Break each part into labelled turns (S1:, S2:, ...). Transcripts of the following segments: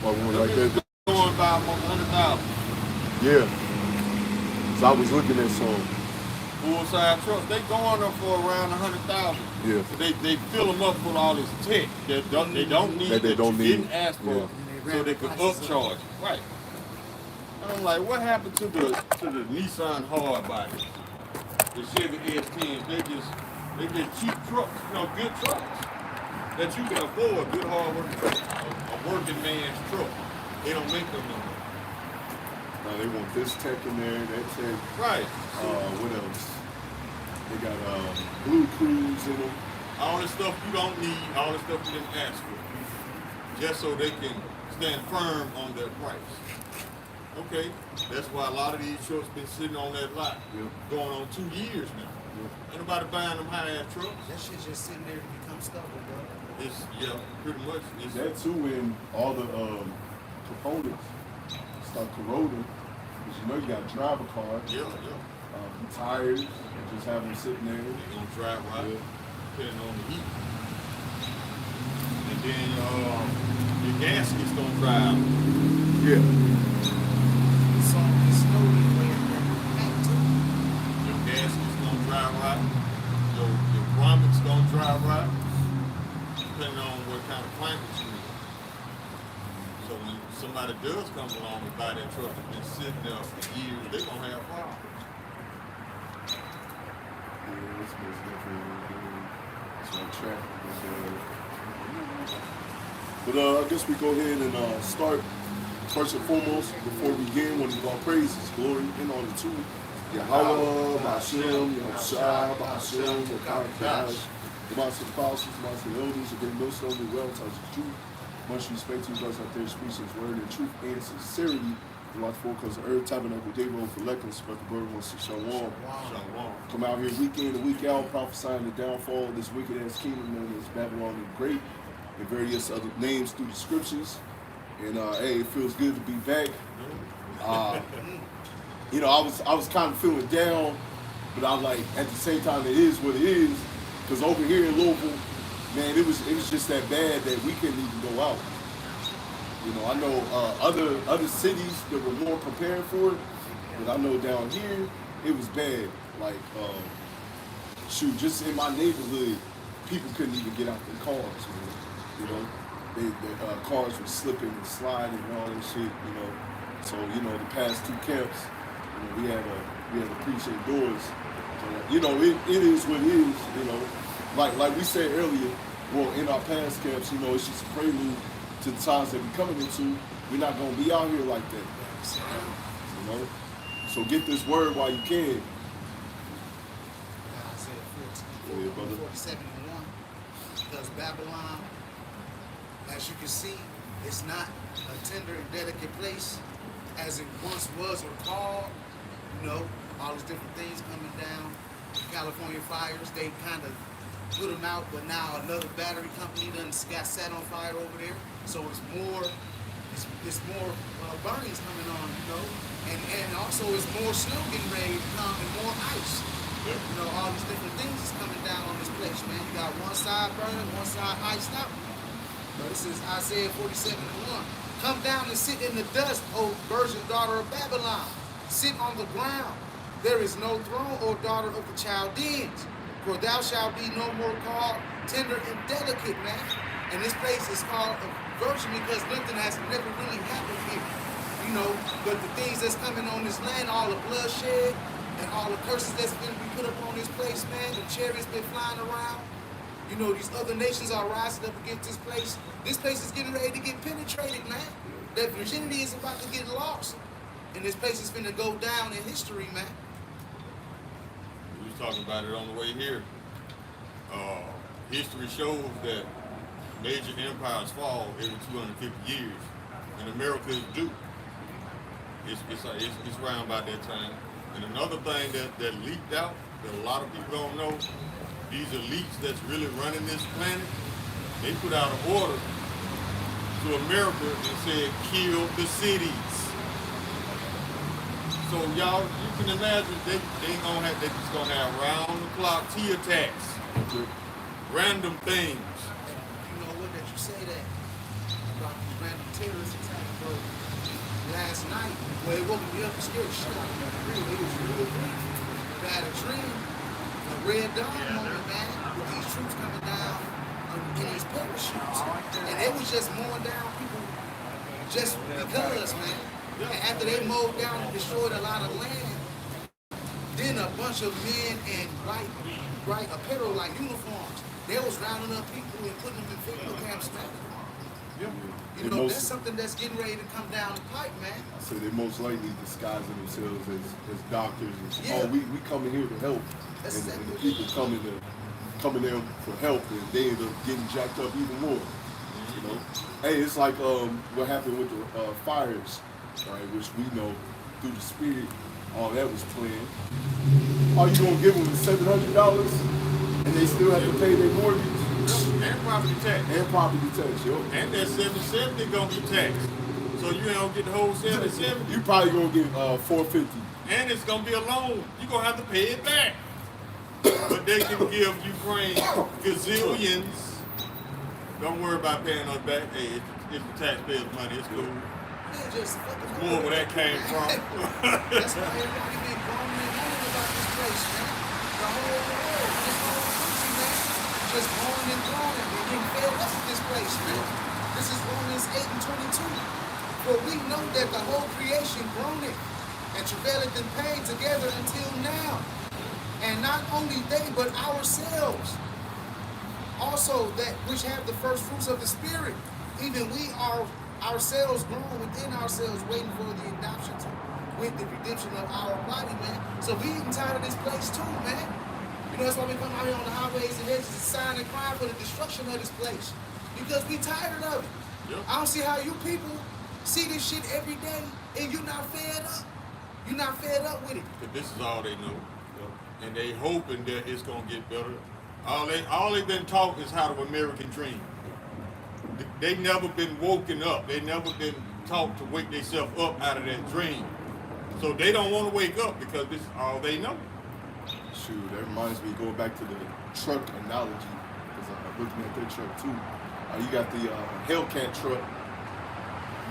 S1: Or one like that.
S2: Going by 100,000.
S1: Yeah. So I was looking at some
S2: full-size trucks. They going up for around 100,000.
S1: Yeah.
S2: They fill them up with all this tech that they don't need, that you didn't ask for, so they could upcharge. Right. And I'm like, what happened to the Nissan hardbody, the Chevy S10s? They just cheap trucks, good trucks that you can afford, good hard working trucks, a working man's truck. They don't make them no more.
S1: They want this tech in there, that tech.
S2: Right.
S1: What else? They got Blue Cruise in them.
S2: All the stuff you don't need, all the stuff you didn't ask for, just so they can stand firm on their price. Okay, that's why a lot of these trucks been sitting on that lot going on 2 years now. Ain't nobody buying them high-ass trucks.
S3: That shit just sitting there to become stubborn, bro.
S2: It's, pretty much. It's
S1: that too, when all the components start corroding, because you got to drive a car. Tires, just have them sitting there.
S2: They're going to drive right, depending on the heat. And then your gaskets don't drive.
S1: Yeah.
S2: Your gaskets don't drive right. Your grommets don't drive right. Depending on what kind of climate you in. So when somebody does come along and buy that truck that's been sitting there for years, they're going to have problems.
S1: But I guess we go ahead and start. First and foremost, before we begin, want to give all praises, glory, and honor to Yahweh, Hashem, Yahushua, Hashem, Wakar, the Master Apostles, the Master Elders, the great millstone, the well touch of truth. Much respect to you guys out there, speaking His word in truth and sincerity. The Lord because the earth, tabernacle, day road for Lekin, but the bird wants to shalom. Come out here week in and week out, prophesying the downfall of this wicked ass kingdom known as Babylon the Great, and various other names through the scriptures. And hey, it feels good to be back. I was kind of feeling down, but I like at the same time it is what it is. Because over here in Louisville, man, it was just that bad that we couldn't even go out. I know other cities that were more prepared for it, but I know down here it was bad. Like just in my neighborhood, people couldn't even get out their cars. The cars were slipping and sliding and all that shit, So, the past two camps, we had to preach indoors. It is what it is, Like we said earlier, well, in our past camps, it's just a prelude to the times that we're coming into. We're not going to be out here like that, So get this word while you can.
S3: Isaiah 47:1, because Babylon, as you can see, it's not a tender and delicate place as it once was or called. All these different things coming down. The California fires, they kind of put them out, but now another battery company done got set on fire over there. So it's more burnings coming on, and also it's more snow getting ready to come and more ice. All these different things is coming down on this place, man. You got one side burning, one side iced out. This is Isaiah 47:1. Come down and sit in the dust, O virgin daughter of Babylon. Sit on the ground. There is no throne, O daughter of the Chaldeans. For thou shalt be no more called tender and delicate, man. And this place is called a virgin because nothing has never really happened here. But the things that's coming on this land, all the bloodshed and all the curses that's going to be put up on this place, man. The chariots been flying around. These other nations are rising up against this place. This place is getting ready to get penetrated, man. That virginity is about to get lost. And this place is going to go down in history, man.
S2: We was talking about it on the way here. History shows that major empires fall every 250 years. And America is due. It's around about that time. And another thing that leaked out that a lot of people don't know, these elites that's really running this planet, they put out an order to America and said, kill the cities. So y'all, you can imagine they just gonna have round the clock T attacks, random things.
S3: What that you say that about these random terrorist attacks? Well, it woke me up and scared the shit out of me. Real, it was real brief. But I had a dream, a red dawn moment, man, with these troops coming down in these parachutes. And they was just mowing down people just because, man. And after they mowed down and destroyed a lot of land, then a bunch of men in bright apparel like uniforms, they was rounding up people and putting them in field camps, man. You know, that's something that's getting ready to come down the pipe, man.
S1: I say they most likely disguising themselves as doctors. And, oh, we coming here to help. And the people coming there for help, and they end up getting jacked up even more. You know? Hey, it's like what happened with the fires, right? Which we know through the spirit, all that was planned. Are you gonna give them $700 and they still have to pay their mortgage?
S2: And property tax.
S1: And property tax, yo.
S2: And that 770 gonna be taxed. So you ain't gonna get the whole 770.
S1: You probably gonna get $450.
S2: And it's gonna be a loan. You're gonna have to pay it back. But they can give Ukraine gazillions. Don't worry about paying us back. Hey, it's the taxpayers' money. It's cool.
S3: Just
S2: more where that came from.
S3: That's why everybody been groaning and moaning about this place, man. The whole world, this whole country, man. Just moaning and groaning. They getting fed up with this place, man. This is Romans 8:22. For we know that the whole creation groaneth and travaileth in pain together until now. And not only they, but ourselves. Also that which have the first fruits of the Spirit, even we are ourselves grown within ourselves, waiting for the adoption with the redemption of our body, man. So we getting tired of this place too, man. You know, that's why we come out here on the highways and hedges and sign and cry for the destruction of this place. Because we tired of it. Yep. I don't see how you people see this shit every day and you're not fed up. You're not fed up with it.
S2: But this is all they know. Yep. And they hoping that it's gonna get better. All they've been taught is how the American dream. They never been woken up. They never been taught to wake themselves up out of that dream. So they don't want to wake up because this is all they know.
S1: Shoot, that reminds me, going back to the truck analogy, because I'm looking at that truck too. You got the Hellcat truck,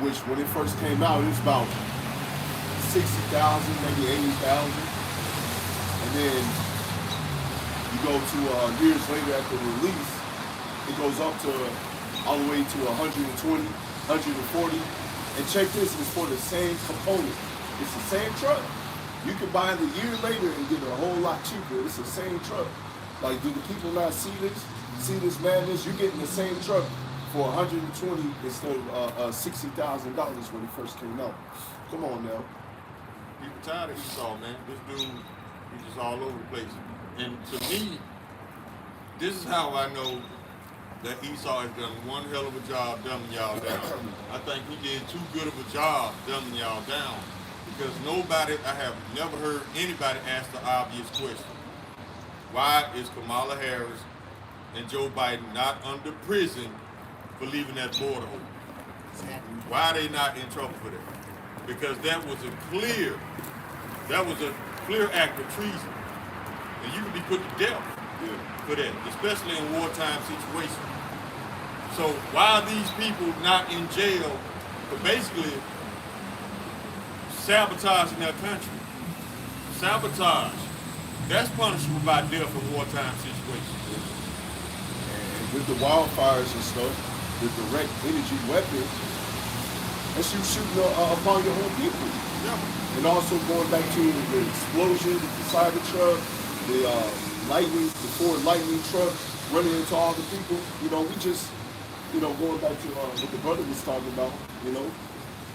S1: which when it first came out, it was about 60,000, maybe 80,000. And then you go to years later after release, it goes up to all the way to 120, 140. And check this, it's for the same component. It's the same truck. You can buy it a year later and get it a whole lot cheaper. It's the same truck. Like, do the people not see this? See this madness? You're getting the same truck for 120 instead of $60,000 when it first came out. Come on now.
S2: People tired of Esau, man. This dude, he's just all over the place. And to me, this is how I know that Esau has done one hell of a job dumbing y'all down. I think he did too good of a job dumbing y'all down, because I have never heard anybody ask the obvious question. Why is Kamala Harris and Joe Biden not under prison for leaving that border open? Why are they not in trouble for that? Because that was a clear act of treason. And you can be put to death for that, especially in wartime situations. So why are these people not in jail for basically sabotaging their country? Sabotage. That's punishable by death in wartime situations.
S1: And with the wildfires and stuff, the direct energy weapon, that's you shooting upon your own people. Yeah. And also going back to the explosion, the Cybertruck, the Ford Lightning truck running into all the people. You know, we just, going back to what the brother was talking about,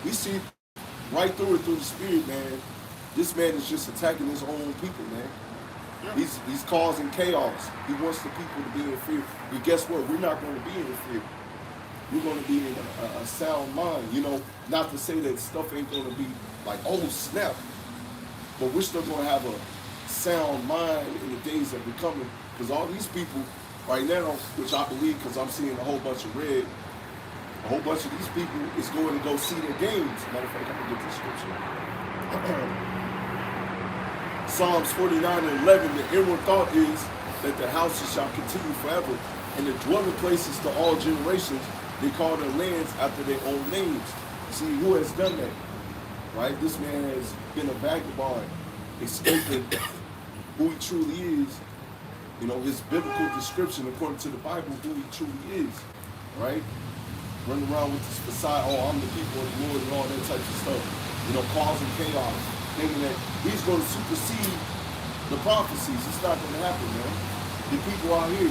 S1: we see right through it through the spirit, man. This man is just attacking his own people, man. Yeah. He's causing chaos. He wants the people to be in fear. But guess what? We're not going to be in fear. We're going to be in a sound mind. Not to say that stuff ain't going to be like, oh, snap. But we're still going to have a sound mind in the days that we're coming. Because all these people right now, which I believe, because I'm seeing a whole bunch of red, a whole bunch of these people is going to go see their games. Matter of fact, I'm going to get this scripture. Psalms 49:11, the inward thought is that the houses shall continue forever, and the dwelling places to all generations. They call their lands after their own names. See, who has done that? right? This man has been a vagabond, escaping who he truly is. You know, his biblical description, according to the Bible, who he truly is, right? Running around with this facade, oh, I'm the people of the Lord and all that type of stuff. You know, causing chaos, thinking that he's going to supersede the prophecies. It's not going to happen, man. The people out here,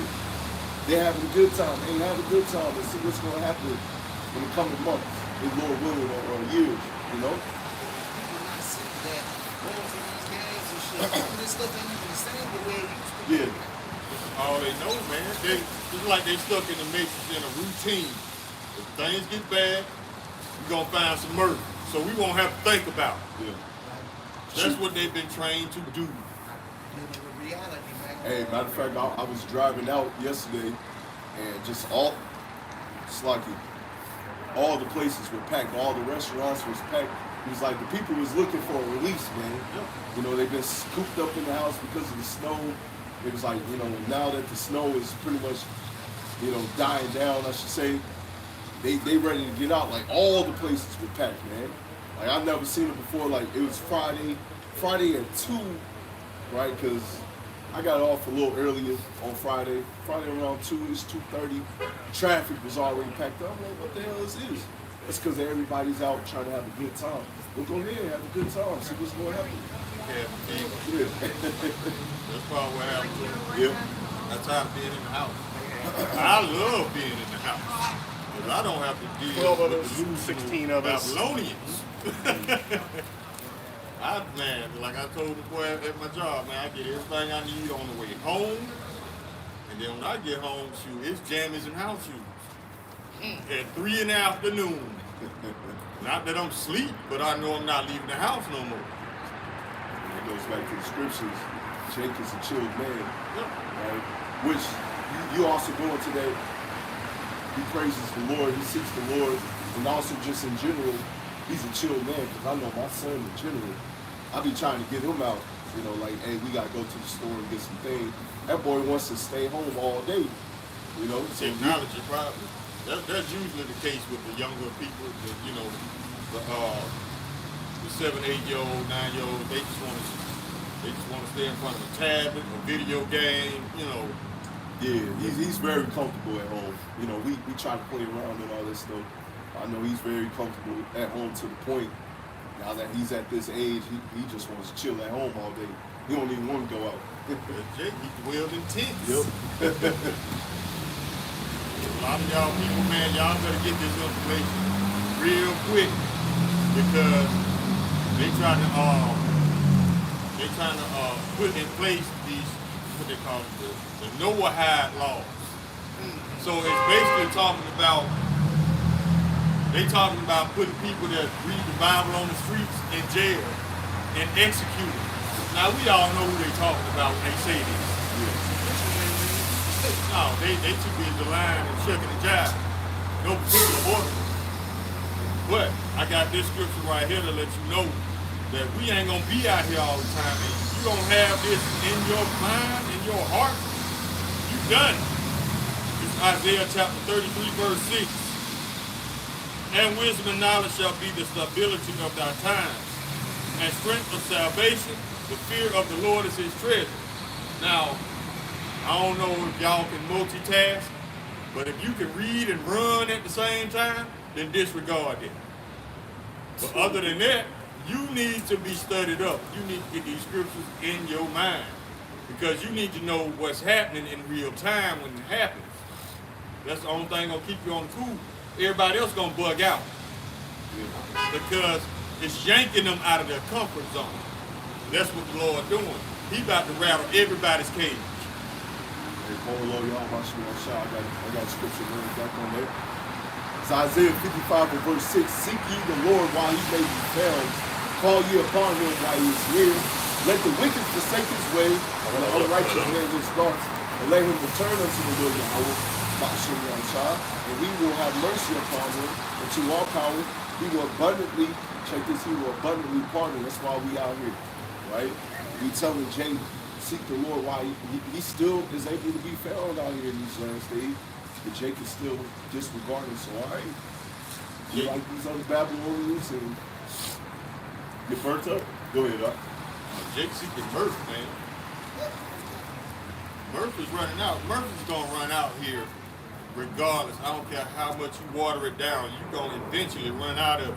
S1: they're having a good time. They ain't having a good time. Let's see what's going to happen in the coming months, if Lord willing, or years, you know?
S3: People not see that going to these games and shit. This stuff ain't even the same the way it used to be.
S2: Yeah. All they know, man, it's like they stuck in the matrix in a routine. If things get bad, we're going to find some murder. So we won't have to think about it.
S1: Yeah.
S2: That's what they've been trained to do.
S3: Living with reality, man.
S1: Hey, matter of fact, I was driving out yesterday, and just all the places were packed, all the restaurants was packed. It was like the people was looking for a release, man.
S2: Yep.
S1: You know, they've been cooped up in the house because of the snow. It was like, you know, now that the snow is pretty much, you know, dying down, I should say, they ready to get out. Like, all the places were packed, man. Like, I've never seen it before. Like, it was Friday at 2, right? Because I got off a little earlier on Friday around 2, it's 2:30. Traffic was already packed up. I'm like, what the hell is this? It's because everybody's out trying to have a good time. Well, go ahead, have a good time. See what's going to happen.
S2: Yeah. That's probably what happened to them.
S1: Yeah.
S2: That's how being in the house. I love being in the house. Because I don't have to deal with the
S4: 16 of us.
S2: Babylonians. Man, like I told the boy at my job, man, I get everything I need on the way home. And then when I get home, shoot, it's jammies and house shoes. At 3 in the afternoon. Not that I'm asleep, but I know I'm not leaving the house no more.
S1: It goes back to the scriptures. Jake is a chilled man,
S2: Yep.
S1: right? Which you also go into that. He praises the Lord, he seeks the Lord, and also just in general, he's a chill man. Because I know my son in general, I be trying to get him out. You know, like, hey, we gotta go to the store and get some things. That boy wants to stay home all day. You know, so
S2: Technology probably. That's usually the case with the younger people. You know, the 7, 8-year-old, 9-year-old. They just want to stay in front of a tablet, a video game. You know.
S1: yeah, he's very comfortable at home. You know, we try to play around and all that stuff. I know he's very comfortable at home to the point. Now that he's at this age, he just wants to chill at home all day. He don't even want to go out.
S2: Jake, he dwelled in tents.
S1: Yep.
S2: A lot of y'all people, man, y'all better get this information real quick because they trying to put in place these, what they call it, the Noahide laws. So it's basically talking about putting people that read the Bible on the streets in jail and executed. Now we all know who they talking about when they say this. No, they too busy lying and shucking and jiving. No particular order. But I got this scripture right here to let you know that we ain't gonna be out here all the time. And you gonna have this in your mind, in your heart, you done. It's Isaiah chapter 33, verse 6. And wisdom and knowledge shall be the stability of thy times, and strength of salvation. The fear of the Lord is his treasure. Now, I don't know if y'all can multitask, but if you can read and run at the same time, then disregard it. But other than that, you need to be studied up. You need to get these scriptures in your mind because you need to know what's happening in real time when it happens. That's the only thing gonna keep you on the cool. Everybody else gonna bug out because it's yanking them out of their comfort zone. That's what the Lord doing. He about to rattle everybody's cage.
S1: Hey, Lord, y'all, I got scripture written back on there. It's Isaiah 55 and verse 6. Seek ye the Lord while he may be found. Call ye upon him while he is near. Let the wicked forsake his way, and the unrighteous man his thoughts, and let him return unto the Lord YASHAMIAHLA, and we will have mercy upon him, and to all power, he will abundantly, check this, he will abundantly pardon. That's why we out here, right? We telling Jake, seek the Lord while he still is able to be found out here in these last days. But Jake is still disregarding, so all right. You like these other Babylonians and Get burnt up? Go ahead, up.
S2: Jake seeking Murph, man. Murph is running out. Murph is going to run out here regardless. I don't care how much you water it down. You're going to eventually run out of it.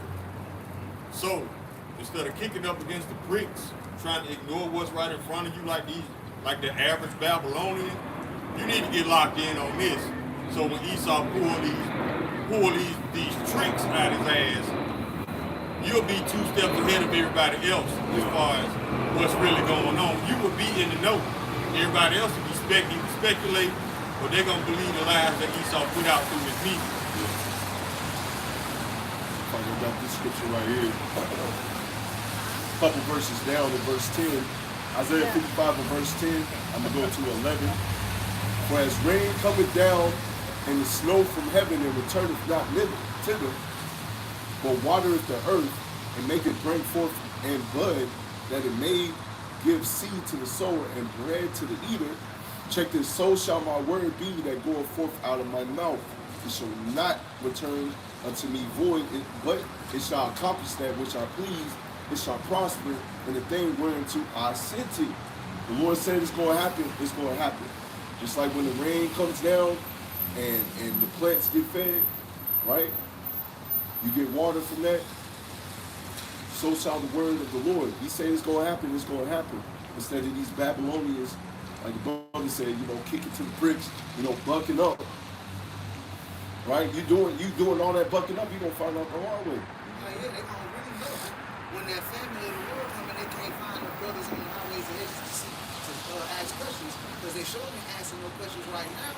S2: So, instead of kicking up against the bricks, trying to ignore what's right in front of you like the average Babylonian, you need to get locked in on this. So when Esau pull these tricks out his ass, you'll be 2 steps ahead of everybody else as far as what's really going on. You will be in the know. Everybody else will be speculating, but they're going to believe the lies that Esau put out through his media.
S1: I got this scripture right here. A couple verses down in verse 10. Isaiah 55 and verse 10. I'm going to go to 11. For as rain cometh down and the snow from heaven and returneth not thither, but watereth the earth and maketh bring forth and bud, that it may give seed to the sower and bread to the eater. Check this, so shall my word be that goeth forth out of my mouth. It shall not return unto me void, but it shall accomplish that which I please. It shall prosper in the thing whereunto I sent it. The Lord said it's going to happen, it's going to happen. Just like when the rain comes down and the plants get fed, right? You get water from that. So shall the word of the Lord. He said it's going to happen, it's going to happen. Instead of these Babylonians, like the brother said, kick it to the bricks, bucking up. Right? You doing all that bucking up, you're going to find out the hard way.
S3: Yeah, they're going to really know when that family in the world come and they can't find the brothers on the highways and hedges to ask questions, because they sure ain't asking no questions right now.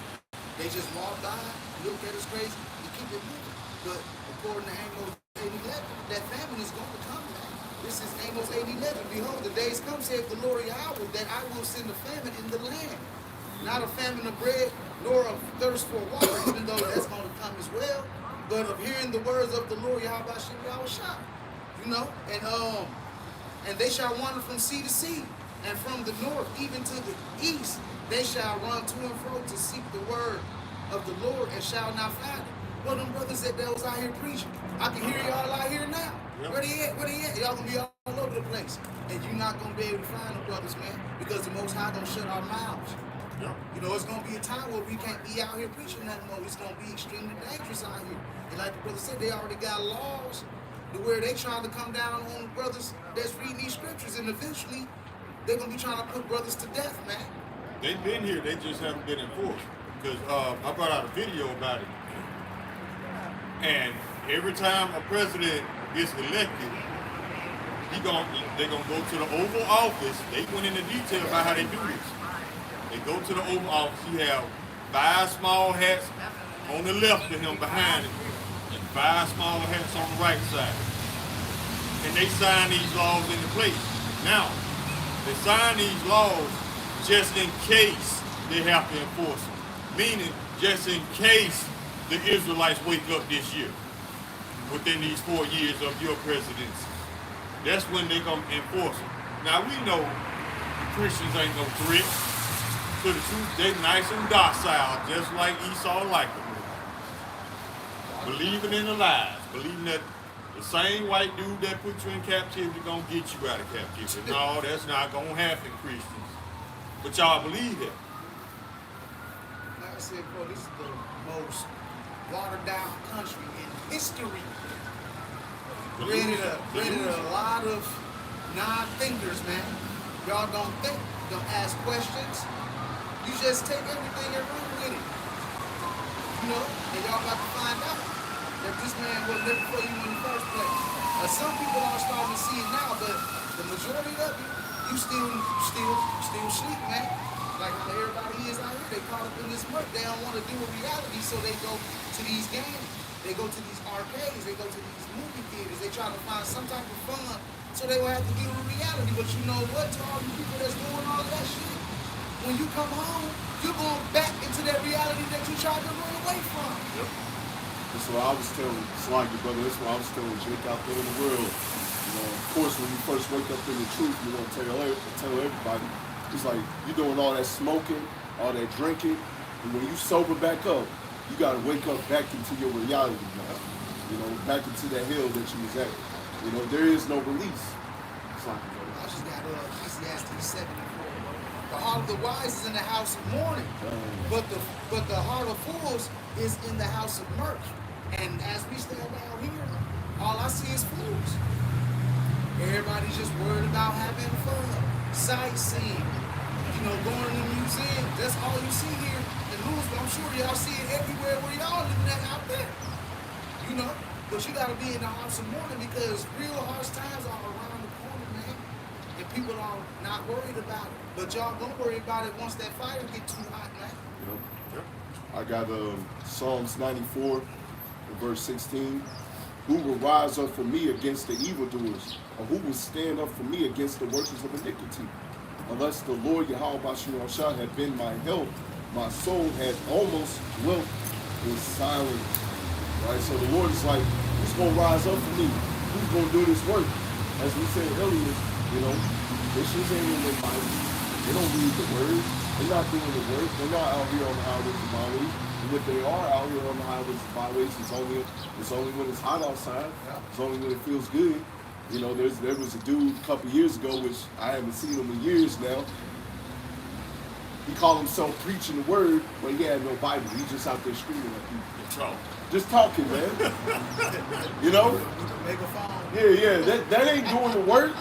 S3: They just walk by, look at us crazy, and keep it moving. But according to Amos 8:11, that famine is going to come, man. This is Amos 8:11. Behold, the days come, saith the Lord Yahweh, that I will send a famine in the land. Not a famine of bread, nor a thirst for water, even though that's going to come as well, but of hearing the words of the Lord Yahweh YASHARAHLA. And they shall wander from sea to sea, and from the north even to the east. They shall run to and fro to seek the word of the Lord, and shall not find it. Well, them brothers that was out here preaching, I can hear y'all out here now. Yep. Where they at? Where they at? Y'all gonna be all over the place, and you're not gonna be able to find them brothers, man, because the Most High gonna shut our mouths. Yep. It's gonna be a time where we can't be out here preaching that more. It's gonna be extremely dangerous out here. And like the brother said, they already got laws to where they trying to come down on the brothers that's reading these scriptures, and eventually they're gonna be trying to put brothers to death, man.
S2: They've been here, they just haven't been enforced. Because I brought out a video about it. And every time a president gets elected, they're gonna go to the Oval Office. They went into detail about how they do this. They go to the Oval Office. You have 5 small hats on the left of him behind him, and 5 small hats on the right side. And they sign these laws into place. Now, they sign these laws just in case they have to enforce them. Meaning, just in case the Israelites wake up this year, within these 4 years of your presidency. That's when they're going to enforce them. Now, we know Christians ain't no threat to the truth. They nice and docile, just like Esau liked them. Believing in the lies, believing that the same white dude that put you in captivity gonna get you out of captivity. No, that's not gonna happen, Christians. But y'all believe that.
S3: Like I said, bro, this is the most watered down country in history. Created a lot of non-thinkers, man. Y'all don't think, don't ask questions. You just take everything and run with it. And y'all got to find out that this man was living for you in the first place. Some people are starting to see it now, but the majority of you still sleep, man. Like how everybody is out here, they caught up in this murk. They don't want to do a reality, so they go to these games. They go to these arcades. They go to these movie theaters. They try to find some type of fun, so they will have to deal with reality. But you know what? To all you people that's doing all that shit, when you come home, you're going back into that reality that you tried to run away from.
S1: Yep. That's what I was telling Slaggy, brother. That's what I was telling Jake out there in the world. Of course, when you first wake up in the truth, you want to tell everybody. It's like you're doing all that smoking, all that drinking, and when you sober back up, you got to wake up back into your reality now. Back into that hell that you was at. There is no release.
S3: I just got Ecclesiastes 7 and 4, bro. The heart of the wise is in the house of mourning, but the heart of fools is in the house of mirth. And as we stand down here, all I see is fools. Everybody's just worried about having fun, sightseeing, going to the museum. That's all you see here in Louisville. I'm sure y'all see it everywhere where y'all living at out there. But you gotta be in the house of mourning because real harsh times are around the corner, man. And people are not worried about it. But y'all gonna worry about it once that fire get too hot, man.
S1: Yep. I got Psalms 94, verse 16. Who will rise up for me against the evildoers? Or who will stand up for me against the workers of iniquity? Unless the Lord YASHAMIAHLA had been my help, my soul had almost dwelt in silence. Right? So the Lord is like, who's going to rise up for me? Who's going to do this work? As we said earlier, Christians ain't in their Bible. They don't read the word. They're not doing the work. They're not out here on the highways and byways. And if they are out here on the highways and byways, it's only when it's hot outside. It's only when it feels good. There was a dude a couple years ago, which I haven't seen him in years now. He called himself preaching the word, but he had no Bible. He just out there screaming at people. Just talking, man.
S3: Megaphone.
S1: Yeah. That ain't doing the work.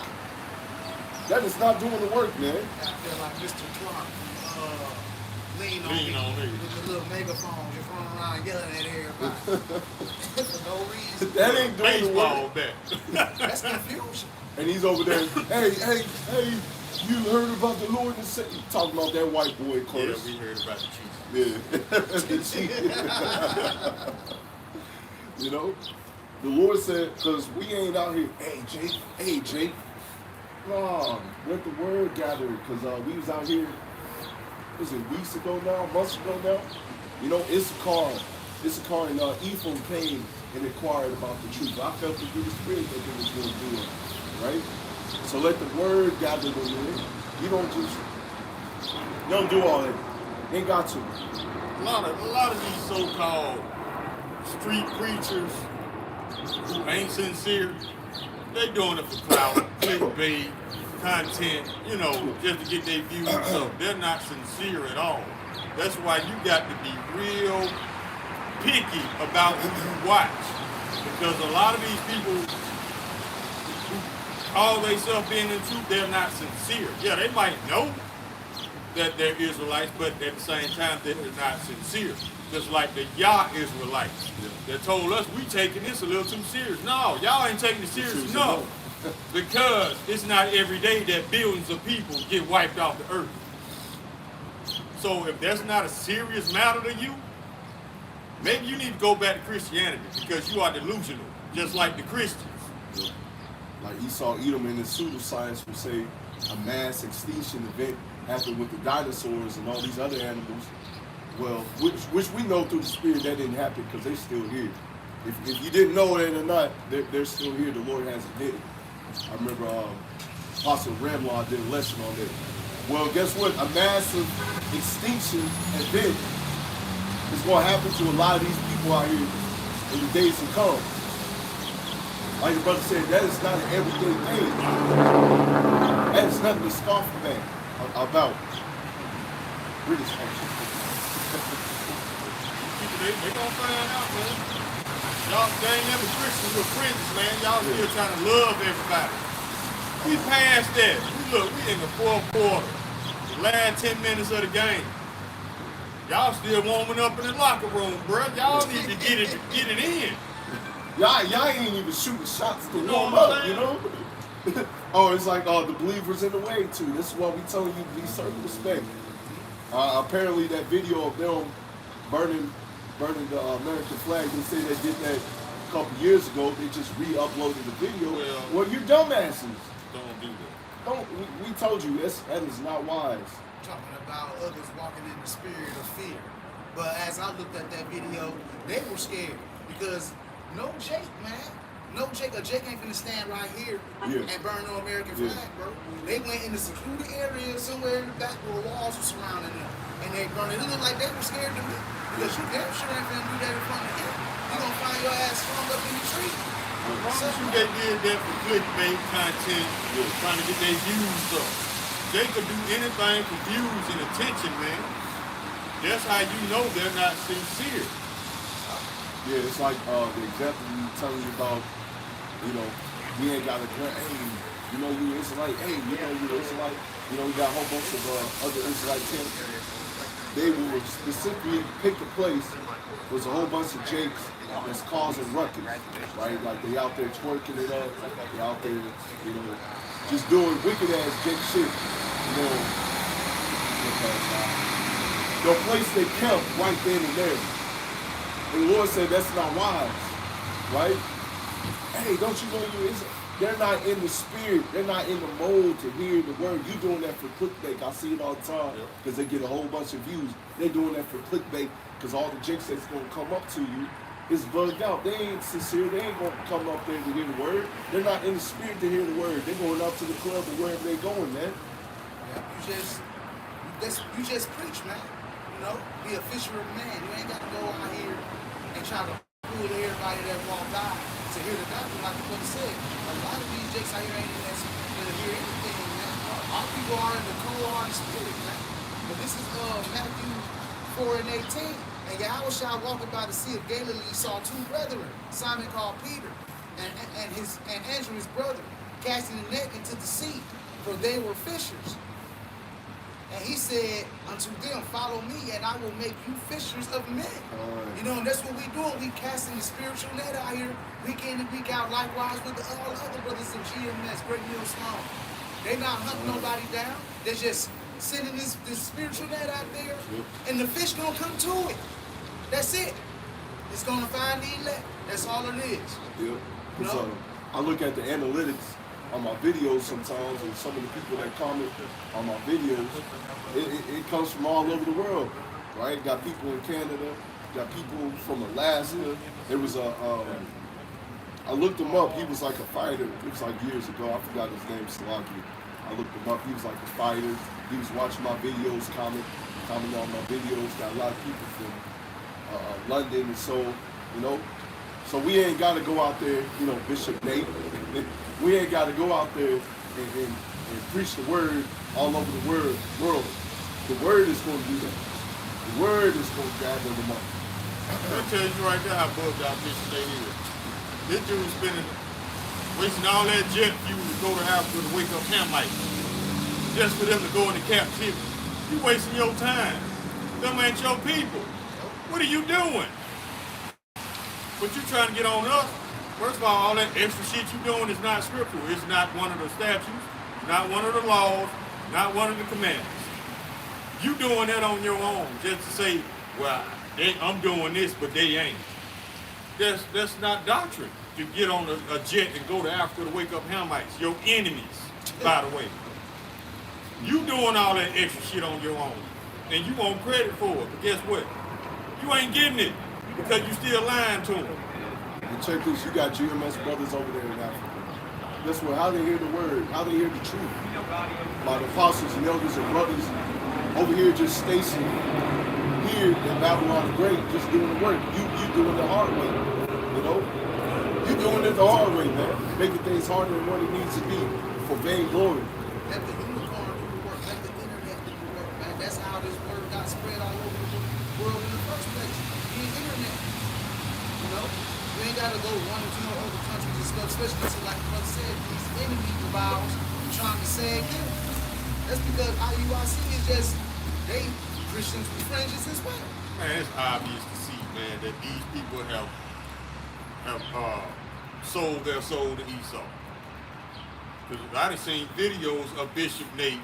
S1: That is not doing the work, man.
S3: I feel like Mr. Clark lean on me with the little megaphone, just running around yelling at everybody for no reason.
S1: That ain't doing the work.
S3: That's confusion.
S1: And he's over there, hey, you heard about the Lord and Satan? Talking about that white boy, of course.
S2: Yeah, we heard about the chief.
S1: Yeah, the chief. The Lord said, because we ain't out here, hey, Jake. No, let the word gather, because we was out here, was it weeks ago now, months ago now? Issachar and Ephraim came and inquired about the truth. I felt it through the Spirit that they was going to do it, right? So let the word gather them in. You don't do all that. You ain't got to.
S2: A lot of these so-called street preachers who ain't sincere, they doing it for clout, clickbait, content, just to get their views up. They're not sincere at all. That's why you got to be real picky about who you watch. Because a lot of these people who call themselves being in truth, they're not sincere. Yeah, they might know that they're Israelites, but at the same time, they're not sincere. Just like the Israelites that told us we taking this a little too serious. No, y'all ain't taking it serious enough. Because it's not every day that billions of people get wiped off the earth. So if that's not a serious matter to you, maybe you need to go back to Christianity because you are delusional, just like the Christians.
S1: Yeah. Like EDOM in his pseudoscience would say a mass extinction event happened with the dinosaurs and all these other animals. Well, which we know through the Spirit that didn't happen because they're still here. If you didn't know it or not, they're still here. The Lord hasn't did it. I remember Apostle Ramlaw did a lesson on that. Well, guess what? A massive extinction event is going to happen to a lot of these people out here in the days to come. Like the brother said, that is not an everyday thing. That is nothing to scoff about. British action.
S2: They gonna find out, man. Y'all, they ain't never Christians with friends, man. Y'all still trying to love everybody. We passed that. We in the fourth quarter. The last 10 minutes of the game. Y'all still warming up in the locker room, bro. Y'all need to get it in.
S1: Y'all ain't even shooting shots to warm up, Oh, it's like the believers in the way too. This is what we telling you to be circumspect. Apparently that video of them burning the American flag, they say they did that a couple years ago. They just re-uploaded the video. Well, you dumbasses.
S2: Don't do that.
S1: We told you that is not wise.
S3: Talking about others walking in the spirit of fear. But as I looked at that video, they were scared because no Jake, man. No Jake. A Jake ain't finna stand right here and burn no American flag, bro. They went in the secluded area somewhere in the back where walls were surrounding them. And they burned it. It looked like they were scared to me. Because you damn sure ain't finna do that in front of him. You gonna find your ass strung up in the tree.
S2: You they did that for clickbait content, trying to get their views up. They could do anything for views and attention, man. That's how you know they're not sincere.
S1: Yeah, it's like the example you telling you about, you know, we ain't got a grant, hey, you know you Israelite, hey, you know you Israelite, you know, we got a whole bunch of other Israelite camps. They will specifically pick a place. There's a whole bunch of jakes that's causing ruckus, right? Like they out there twerking it up, they out there, you know, just doing wicked ass jake shit, you know. They'll place their camp right then and there. And the Lord said that's not wise, right? Hey, don't you know they're not in the spirit, they're not in the mode to hear the word. You doing that for clickbait. I see it all the time because they get a whole bunch of views. They're doing that for clickbait because all the jakes that's going to come up to you is bugged out. They ain't sincere. They ain't going to come up there to hear the word. They're not in the spirit to hear the word. They're going up to the club or wherever they're going, man.
S3: Yeah, you just preach, man. You know, be a fisher of man. You ain't got to go out here and try to fool everybody that walk by to hear the gospel, like the brother said. A lot of these jakes out here ain't in to hear anything, man. All people are in the cold-hearted spirit, man. But this is Matthew 4 and 18. And Yahushua walking by the Sea of Galilee saw two brethren, Simon called Peter, and Andrew his brother, casting the net into the sea, for they were fishers. And he said unto them, follow me, and I will make you fishers of men. You know, and that's what we doing. We casting the spiritual net out here, week in and week out, likewise with all the other brothers of GMS, Great Mill Small. They not hunting nobody down. They're just sending this spiritual net out there, and the fish gonna come to it. That's it. It's gonna find the elect. That's all it is.
S1: Yeah. No? I look at the analytics on my videos sometimes, and some of the people that comment on my videos, it comes from all over the world, right? Got people in Canada, got people from Alaska. There was I looked him up. He was like a fighter. It was like years ago. I forgot his name, Salaki. I looked him up. He was like a fighter. He was watching my videos, commenting on my videos. Got a lot of people from London and so, you know. So we ain't got to go out there, you know, Bishop Nate. We ain't got to go out there and preach the word all over the world. The word is going to do that. The word is going to gather them up.
S2: Let me tell you right there how bugged out Bishop Nate is. This dude was wasting all that jet fuel to go to Africa to wake up Hamites. Just for them to go into captivity. You wasting your time. Them ain't your people. What are you doing? But you trying to get on us? First of all that extra shit you doing is not scriptural. It's not one of the statutes, not one of the laws, not one of the commandments. You doing that on your own just to say, well, I'm doing this, but they ain't. That's not doctrine. To get on a jet and go to Africa to wake up Hamites, your enemies, by the way. You doing all that extra shit on your own, and you want credit for it. But guess what? You ain't getting it because you still lying to them.
S1: And check this, you got GMS brothers over there in Africa. That's what, how they hear the word, how they hear the truth. By the apostles and elders and brothers over here just stationed here in Babylon the Great, just doing the work. You doing the hard way, you know? You doing it the hard way, man. Making things harder than what it needs to be for vain glory.
S3: Let the unicorn do the work. Let the internet do the work, man. That's how this word got spread all over the world in the first place. The internet. You know? We ain't got to go one or two other countries and stuff, especially like the brother said, these enemies of ours trying to save them. That's because IUIC is just, they Christians with fringes as well.
S2: Man, it's obvious to see, man, that these people have sold their soul to Esau. Because I done seen videos of Bishop Nate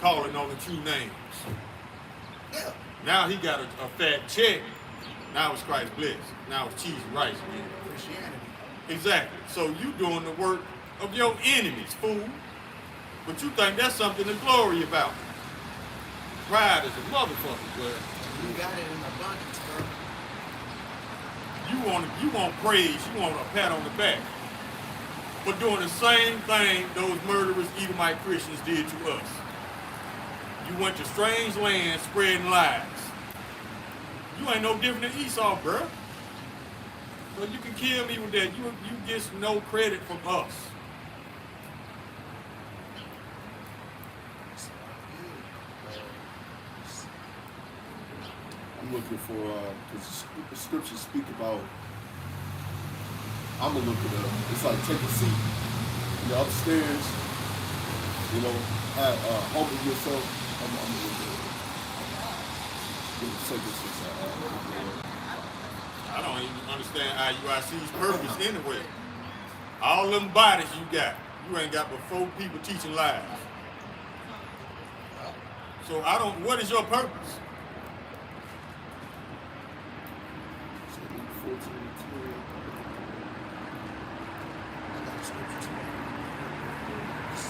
S2: calling on the true names.
S3: Yeah.
S2: Now he got a fat check. Now it's Christ blessed. Now it's cheese and rice again.
S3: Christianity.
S2: Exactly. So you doing the work of your enemies, fool. But you think that's something to glory about. Pride is a motherfucker, but
S3: You got it in abundance, bro.
S2: you want praise, you want a pat on the back. But doing the same thing those murderous Edomite Christians did to us. You went to strange lands spreading lies. You ain't no different than Esau, bro. So you can kill me with that. You get no credit from us.
S1: I'm looking for, because the scriptures speak about, I'm going to look it up. It's like take a seat, upstairs, humble yourself. I'm going to look it up.
S2: I don't even understand IUIC's purpose anyway. All them bodies you got, you ain't got but 4 people teaching lies. So what is your purpose?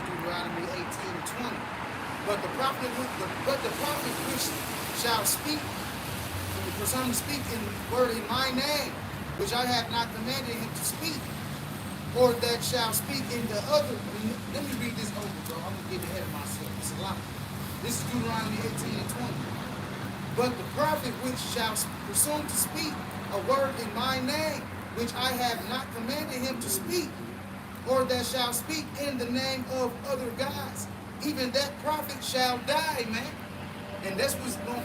S3: Deuteronomy 18:20. But the prophet which shall speak, for some to speak in word in my name, which I have not commanded him to speak, or that shall speak in the other. Let me read this over, bro. I'm gonna get ahead of myself. It's a lot. This is Deuteronomy 18:20. But the prophet which shall presume to speak a word in my name, which I have not commanded him to speak, or that shall speak in the name of other gods, even that prophet shall die, man. And that's what's gonna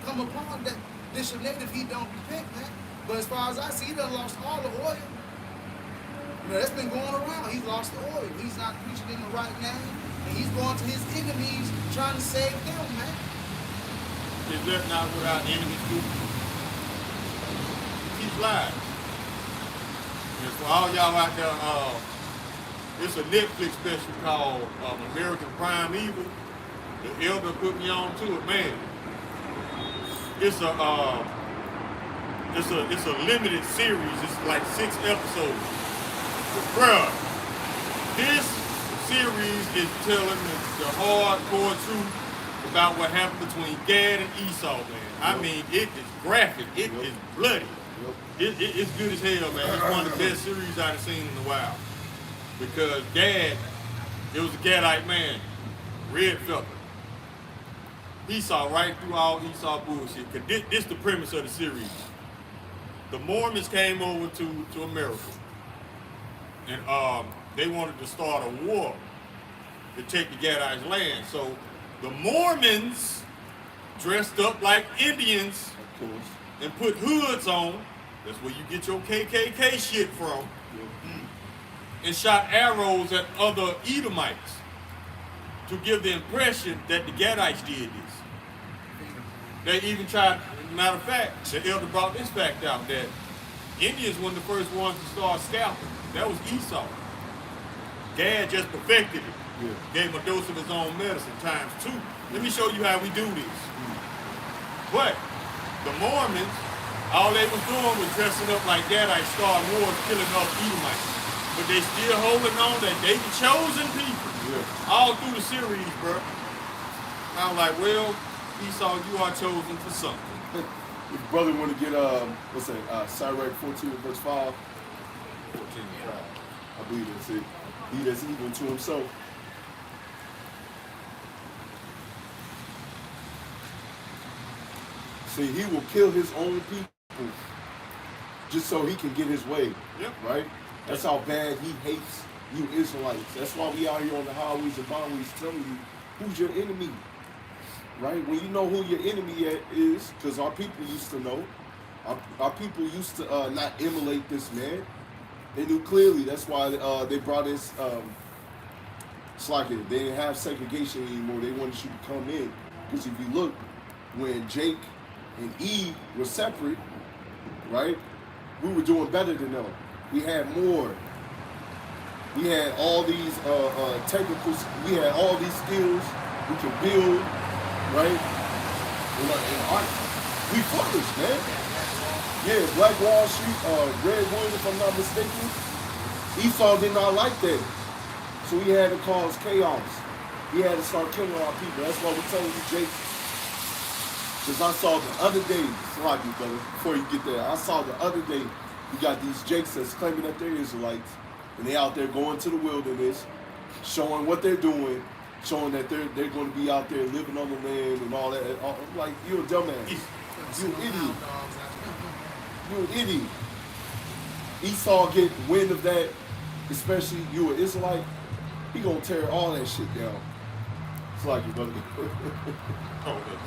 S3: come upon that Bishop Nate if he don't repent, man. But as far as I see, he done lost all the oil. That's been going around. He's lost the oil. He's not preaching in the right name, and he's going to his enemies trying to save them, man.
S2: Is that not what our enemies do? He's lies. And for all y'all out there, it's a Netflix special called American Prime Evil. The elder put me on to it, man. It's a limited series. It's like 6 episodes. But bruh, this series is telling the hardcore truth about what happened between Gad and Esau, man. I mean, it is graphic. It is bloody. It's good as hell, man. It's one of the best series I've seen in a while. Because Gad, it was a Gadite man, red filter. He saw right through all Esau bullshit. Cause this the premise of the series. The Mormons came over to America, and they wanted to start a war to take the Gadites' land. So the Mormons dressed up like Indians and put hoods on. That's where you get your KKK shit from. And shot arrows at other Edomites to give the impression that the Gadites did this. They even tried, matter of fact, the elder brought this fact out that Indians were the first ones to start scalping. That was Esau. Gad just perfected it. Gave him a dose of his own medicine ×2. Let me show you how we do this. But the Mormons, all they was doing was dressing up like Gadites, starting wars, killing off Edomites. But they still holding on that they the chosen people. All through the series, bro. I'm like, well, Esau, you are chosen for something.
S1: If brother want to get, Sirach 14 verse 5.
S2: 14.
S1: I believe that's it. He that's evil to himself. See, he will kill his own people just so he can get his way. Right? That's how bad he hates you Israelites. That's why we out here on the highways and byways telling you who's your enemy. Right? When you know who your enemy is, because our people used to know. Our people used to not emulate this man. They knew clearly. That's why they brought this. It's like they didn't have segregation anymore. They wanted you to come in. Because if you look, when Jake and Eve were separate, right? We were doing better than them. We had more. We had all these technical. We had all these skills. We could build, right? And art. We flourished, man. Yeah, Black Wall Street, Redwood, if I'm not mistaken. Esau did not like that, so he had to cause chaos. He had to start killing our people. That's why we're telling you, Jake. Because I saw the other day, slide you, brother, before you get there. I saw the other day. You got these Jakes that's claiming that they're Israelites, and they out there going to the wilderness, showing what they're doing, showing that they're going to be out there living on the land and all that. Like, you're a dumbass. You're an idiot. You're an idiot. Esau get wind of that, especially you an Israelite, he gonna tear all that shit down. It's like you brother.
S2: Okay.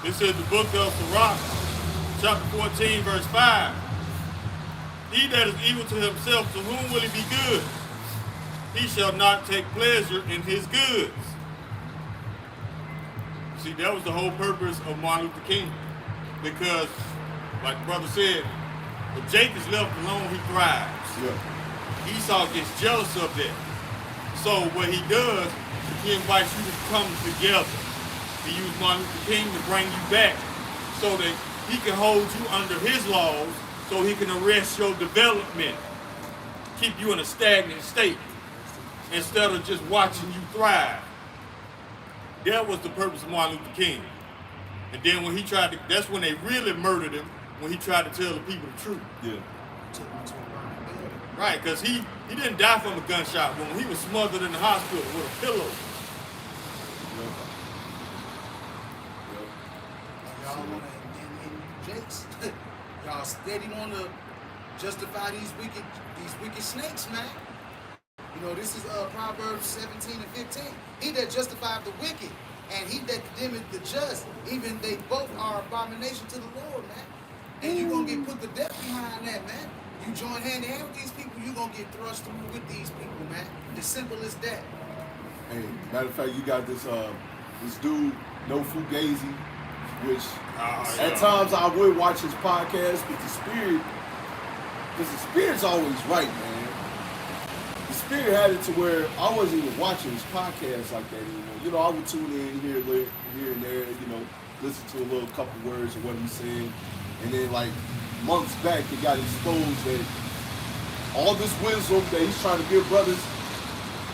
S2: This is the book of Sirach, chapter 14, verse 5. He that is evil to himself, to whom will he be good? He shall not take pleasure in his goods. See, that was the whole purpose of Martin Luther King. Because, like the brother said, if Jake is left alone, he thrives.
S1: Yeah.
S2: Esau gets jealous of that. So what he does, he invites you to come together. He used Martin Luther King to bring you back so that he can hold you under his laws, so he can arrest your development, keep you in a stagnant state, instead of just watching you thrive. That was the purpose of Martin Luther King. And then when he tried to, that's when they really murdered him, when he tried to tell the people the truth.
S1: Yeah.
S2: Right, because he didn't die from a gunshot wound. He was smothered in the hospital with a pillow.
S3: Y'all wanna, and Jakes, y'all steady wanna justify these wicked snakes, man. You know, this is Proverbs 17 and 15. He that justifieth the wicked, and he that condemneth the just, even they both are abomination to the Lord, man. And you're gonna get put to death behind that, man. You join hand in hand with these people, you're gonna get thrust through with these people, man. As simple as that.
S1: Hey, matter of fact, you got this this dude, No Fugazi, which at times I would watch his podcast, but because the spirit's always right, man. The spirit had it to where I wasn't even watching his podcast like that anymore. You know, I would tune in here and there, you know, listen to a little couple words of what he's saying, and then like months back, it got exposed that all this wisdom that he's trying to give brothers,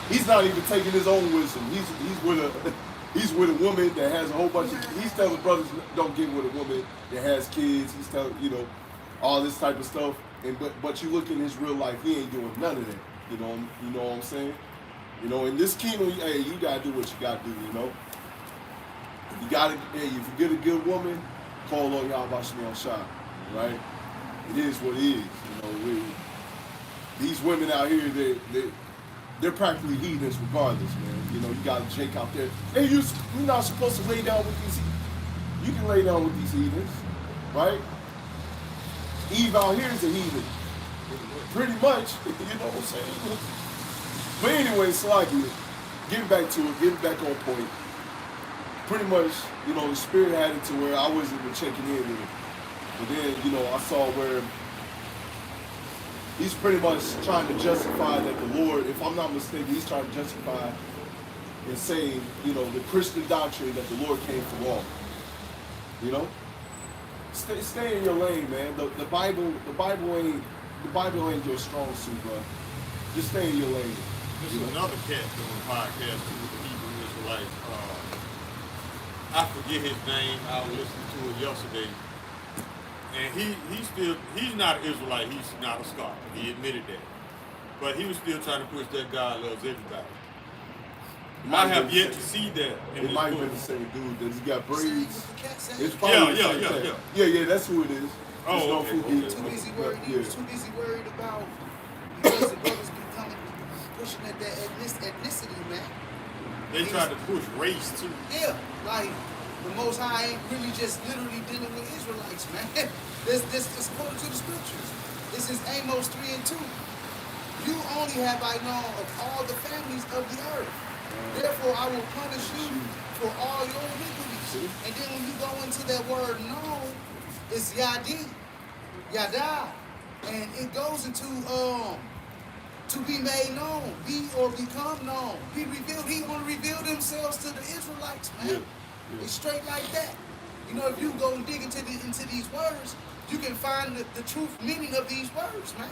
S1: he's not even taking his own wisdom. He's with a woman that has a whole bunch of. He's telling brothers don't get with a woman that has kids. He's telling all this type of stuff. And but you look in his real life, he ain't doing none of that. You know what I'm saying? You know, in this kingdom, hey, you gotta do what you gotta do. You know, if you get a good woman, call on YASHAMIAHLA, right? It is what it is. You know, these women out here, they're practically heathens regardless, man. You know, you got Jake out there. Hey, you're not supposed to lay down with these. You can lay down with these heathens, right? Eve out here is a heathen, pretty much. You know what I'm saying? But anyway, Slaggy, getting back to it, getting back on point. Pretty much, you know, the spirit had it to where I wasn't even checking in with it. But then, you know, I saw where he's pretty much trying to justify that the Lord, if I'm not mistaken, he's trying to justify and saying, you know, the Christian doctrine that the Lord came for all. You know? Stay in your lane, man. The Bible ain't your strong suit, bro. Just stay in your lane.
S2: This is another cat doing a podcast with the Hebrew Israelite. I forget his name. I was listening to it yesterday. And he's not an Israelite, he's not a scholar. He admitted that. But he was still trying to push that God loves everybody. I have yet to see that in
S1: it might have been the same dude. Does he got braids? It's probably yeah, that's who it is.
S2: Oh, okay.
S3: He was too busy worried about because the brothers pushing at that ethnicity, man.
S2: They tried to push race too.
S3: Yeah, like the Most High ain't really just literally dealing with Israelites, man. This is according to the scriptures. This is Amos 3 and 2. You only have I known of all the families of the earth. Therefore, I will punish you for all your iniquities. And then when you go into that word known, it's yadi, yada, and it goes into to be made known, be or become known, be revealed. He want to reveal themselves to the Israelites, man. It's straight like that. You know, if you go and dig into these words, you can find the truth meaning of these words, man.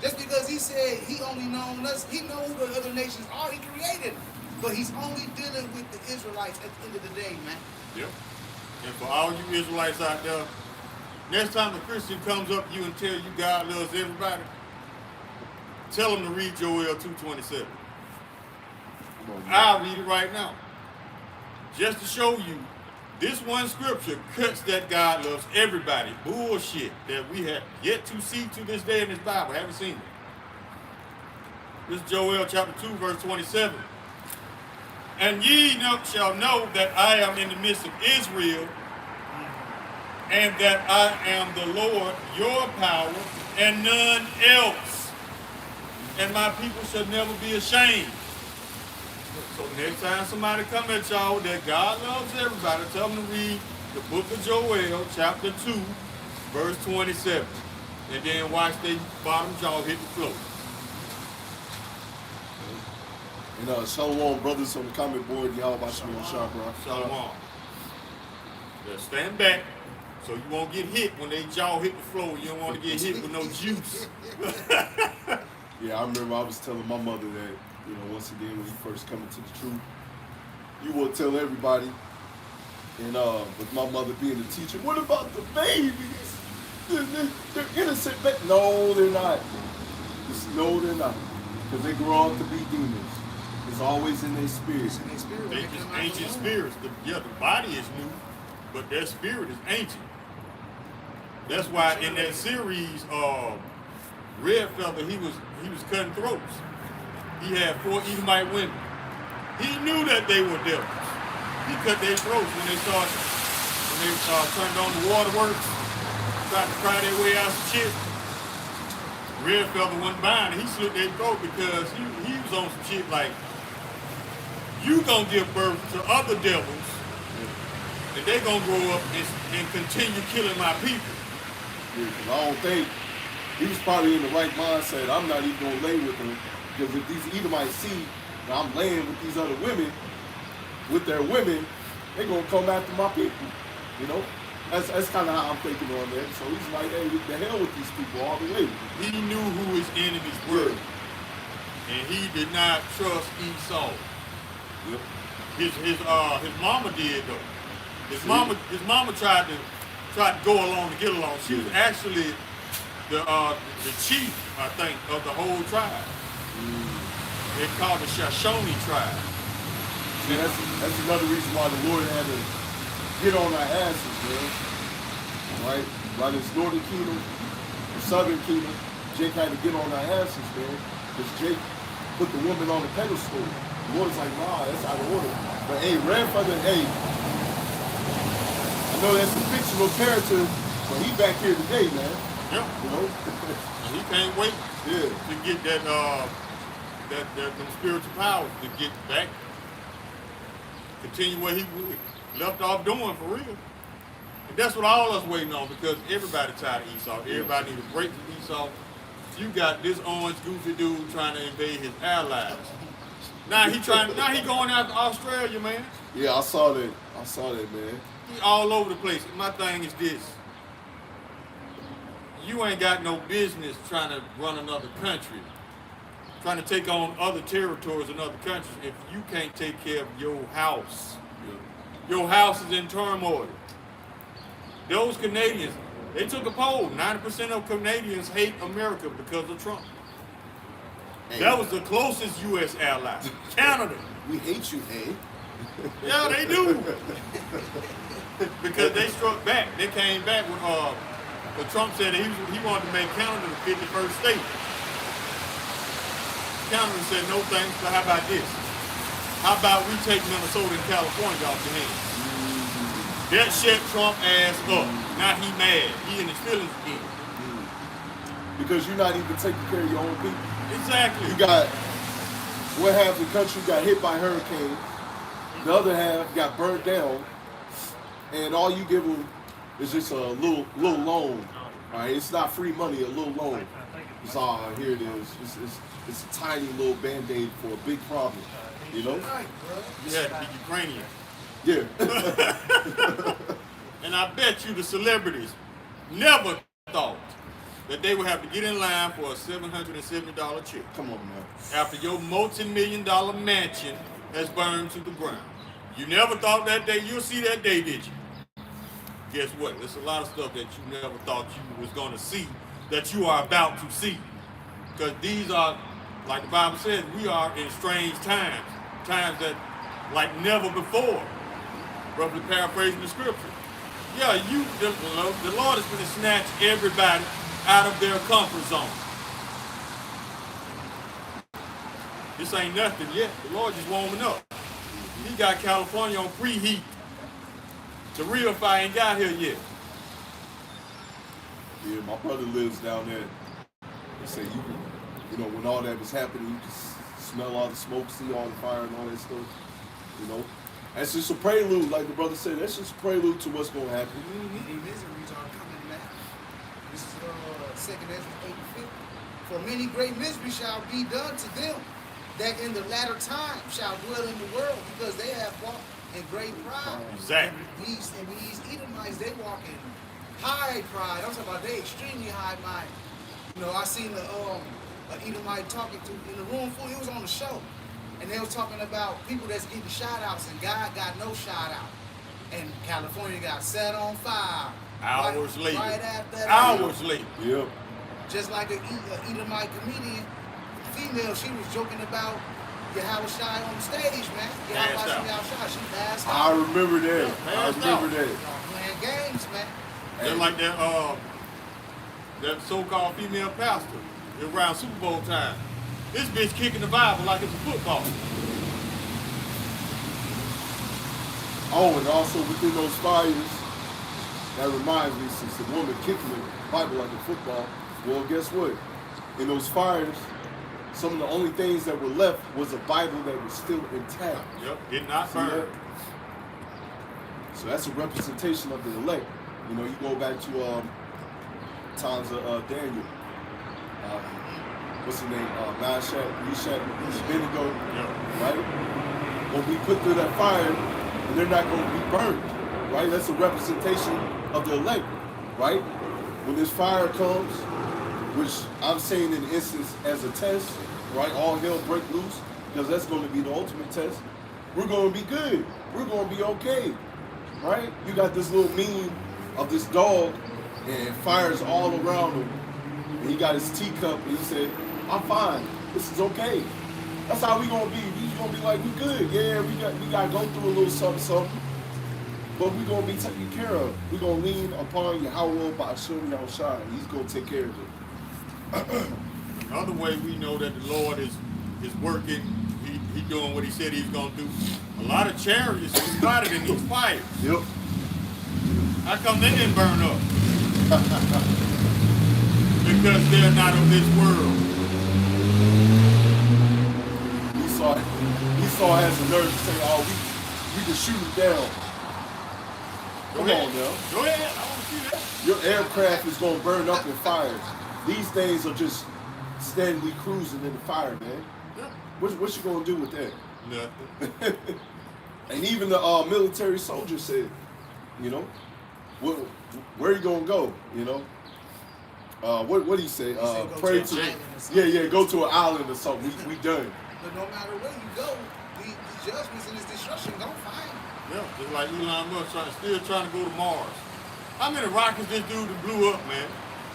S3: Just because he said he only known us, he know who the other nations are, he created them. But he's only dealing with the Israelites at the end of the day, man.
S2: Yep. And for all you Israelites out there, next time a Christian comes up to you and tell you God loves everybody, tell them to read Joel 2:27. I'll read it right now. Just to show you This one scripture cuts that God loves everybody. Bullshit that we have yet to see to this day in this Bible. Haven't seen it. This is Joel chapter 2, verse 27. And ye shall know that I am in the midst of Israel, and that I am the Lord your power, and none else. And my people shall never be ashamed. So next time somebody come at y'all that God loves everybody, tell them to read the book of Joel, chapter 2, verse 27. And then watch their bottom jaw hit the floor.
S1: And shalom, brothers on the comment board. Y'all about to be on shop, bro.
S2: Shalom. Just stand back so you won't get hit when they jaw hit the floor. You don't want to get hit with no juice.
S1: Yeah, I remember I was telling my mother that, you know, once again, when you first come into the truth, you will tell everybody. And with my mother being a teacher, what about the babies? They're innocent. No, they're not. No, they're not. Because they grow up to be demons. It's always in their spirit.
S2: They just ancient spirits. The body is new, but their spirit is ancient. That's why in that series, Red Feather, he was cutting throats. He had 4 Edomite women. He knew that they were devils. He cut their throats when they turned on the waterworks, tried to cry their way out some shit. Red Feather wasn't buying it. He slit their throat because he was on some shit like, you gonna give birth to other devils, and they gonna grow up and continue killing my people.
S1: Yeah, 'cause I don't think he was probably in the right mindset. I'm not even gonna lay with them, because if these Edomites see that I'm laying with these other women, with their women, they gonna come after my people. You know, that's kind of how I'm thinking on that. So he's like, hey, what the hell with these people all the way?
S2: He knew who his enemies were, and he did not trust Esau.
S1: Yep.
S2: His mama did though. His mama tried to go along to get along. She was actually the chief, I think, of the whole tribe. They called the Shoshone tribe.
S1: See, that's another reason why the Lord had to get on our asses, man. Right? By this northern kingdom, the southern kingdom, Jake had to get on our asses, man. Because Jake put the woman on the pedestal. The Lord's like, nah, that's out of order. But hey, Grandfather, hey, I know that's a fictional character, but he back here today, man.
S2: Yep.
S1: You know?
S2: He can't wait
S1: Yeah.
S2: to get them spiritual powers to get back, continue what he left off doing for real. And that's what all us waiting on, because everybody tired of Esau. Everybody need a break from Esau. You got this orange goofy dude trying to invade his allies. Now he going after Australia, man.
S1: Yeah, I saw that, man.
S2: He all over the place. My thing is this. You ain't got no business trying to run another country, trying to take on other territories in other countries if you can't take care of your house. Yeah. Your house is in turmoil. Those Canadians, they took a poll. 90% of Canadians hate America because of Trump. Hey. That was the closest U.S. ally. Canada.
S1: We hate you, eh?
S2: Yeah, they do. Because they struck back. They came back with but Trump said that he wanted to make Canada the 51st state. Canada said no thanks, but how about this? How about we take Minnesota and California off the hands? That shut Trump ass up. Now he mad. He in his feelings again.
S1: Because you're not even taking care of your own people.
S2: Exactly.
S1: You got one half of the country got hit by hurricane, the other half got burnt down, and all you give them is just a little loan. All right, it's not free money, a little loan. It's here it is. It's a tiny little band-aid for a big problem. You know?
S2: You had to be Ukrainian.
S1: Yeah.
S2: And I bet you the celebrities never thought that they would have to get in line for a $770 check.
S1: Come on, man.
S2: After your multi-million-dollar mansion has burned to the ground. You never thought that day. You'll see that day, did you? Guess what? There's a lot of stuff that you never thought you was going to see that you are about to see. Because these are, like the Bible says, we are in strange times. Times that like never before. roughly paraphrasing the scripture. Yeah, the Lord is going to snatch everybody out of their comfort zone. This ain't nothing yet. The Lord just warming up. He got California on preheat. The real fire ain't got here yet.
S1: Yeah, my brother lives down there. They say you know, when all that was happening, you could smell all the smoke, see all the fire and all that stuff. You know, that's just a prelude, like the brother said. That's just a prelude to what's going to happen.
S3: The miseries are coming back. This is 2nd Ezra 8:50. For many great miseries shall be done to them that in the latter time shall dwell in the world, because they have walked in great pride.
S2: Exactly.
S3: And these Edomites, they walk in high pride. I'm talking about they extremely high mind. You know, I seen an Edomite talking to in the room full. He was on the show, and they was talking about people that's getting shout outs, and God got no shout out, and California got set on fire.
S2: Hours later.
S3: Right after that.
S2: Hours later.
S1: Yep.
S3: Just like an Edomite comedian, female, she was joking about YASHARAHLA on the stage, man. YASHARAHLA, she passed out.
S1: I remember that. I remember that.
S3: Playing games, man.
S2: They're like that so-called female pastor around Super Bowl time. This bitch kicking the Bible like it's a football.
S1: Oh, and also within those fires, that reminds me, since the woman kicking the Bible like a football, well, guess what? In those fires, some of the only things that were left was a Bible that was still intact.
S2: Yep, did not
S1: See
S2: burn.
S1: that? So that's a representation of the elect. You know, you go back to times of Daniel. What's his name? Manasseh, Abednego, right? When we put through that fire, and they're not going to be burned, right? That's a representation of the elect, right? When this fire comes, which I'm saying in the instance as a test, right? All hell break loose, because that's going to be the ultimate test. We're going to be good. We're going to be okay, right? You got this little meme of this dog, and fire's all around him. And he got his teacup, and he said, "I'm fine. This is okay." That's how we gonna be. We gonna be like, we good. Yeah, we got to go through a little something, but we gonna be taken care of. We gonna lean upon Yahweh by AHSHAWAR, and He's gonna take care of it.
S2: Another way we know that the Lord is working, he doing what he said he's gonna do. A lot of chariots are spotted in these fires.
S1: Yep.
S2: How come they didn't burn up? Because they're not of this world.
S1: Esau has the nerve to say, "Oh, we can shoot it down." Come on now.
S2: Go ahead. I want to see that.
S1: Your aircraft is gonna burn up in fires. These things are just steadily cruising in the fire, man.
S2: Yeah.
S1: What you gonna do with that?
S2: Nothing.
S1: And even the military soldier said, you know, where you gonna go? You know, what do you say? Pray to, go to an island or something. We done.
S3: But no matter where you go, the judgments and this destruction don't find you.
S2: Yeah, just like Elon Musk still trying to go to Mars. How many rockets this dude blew up, man?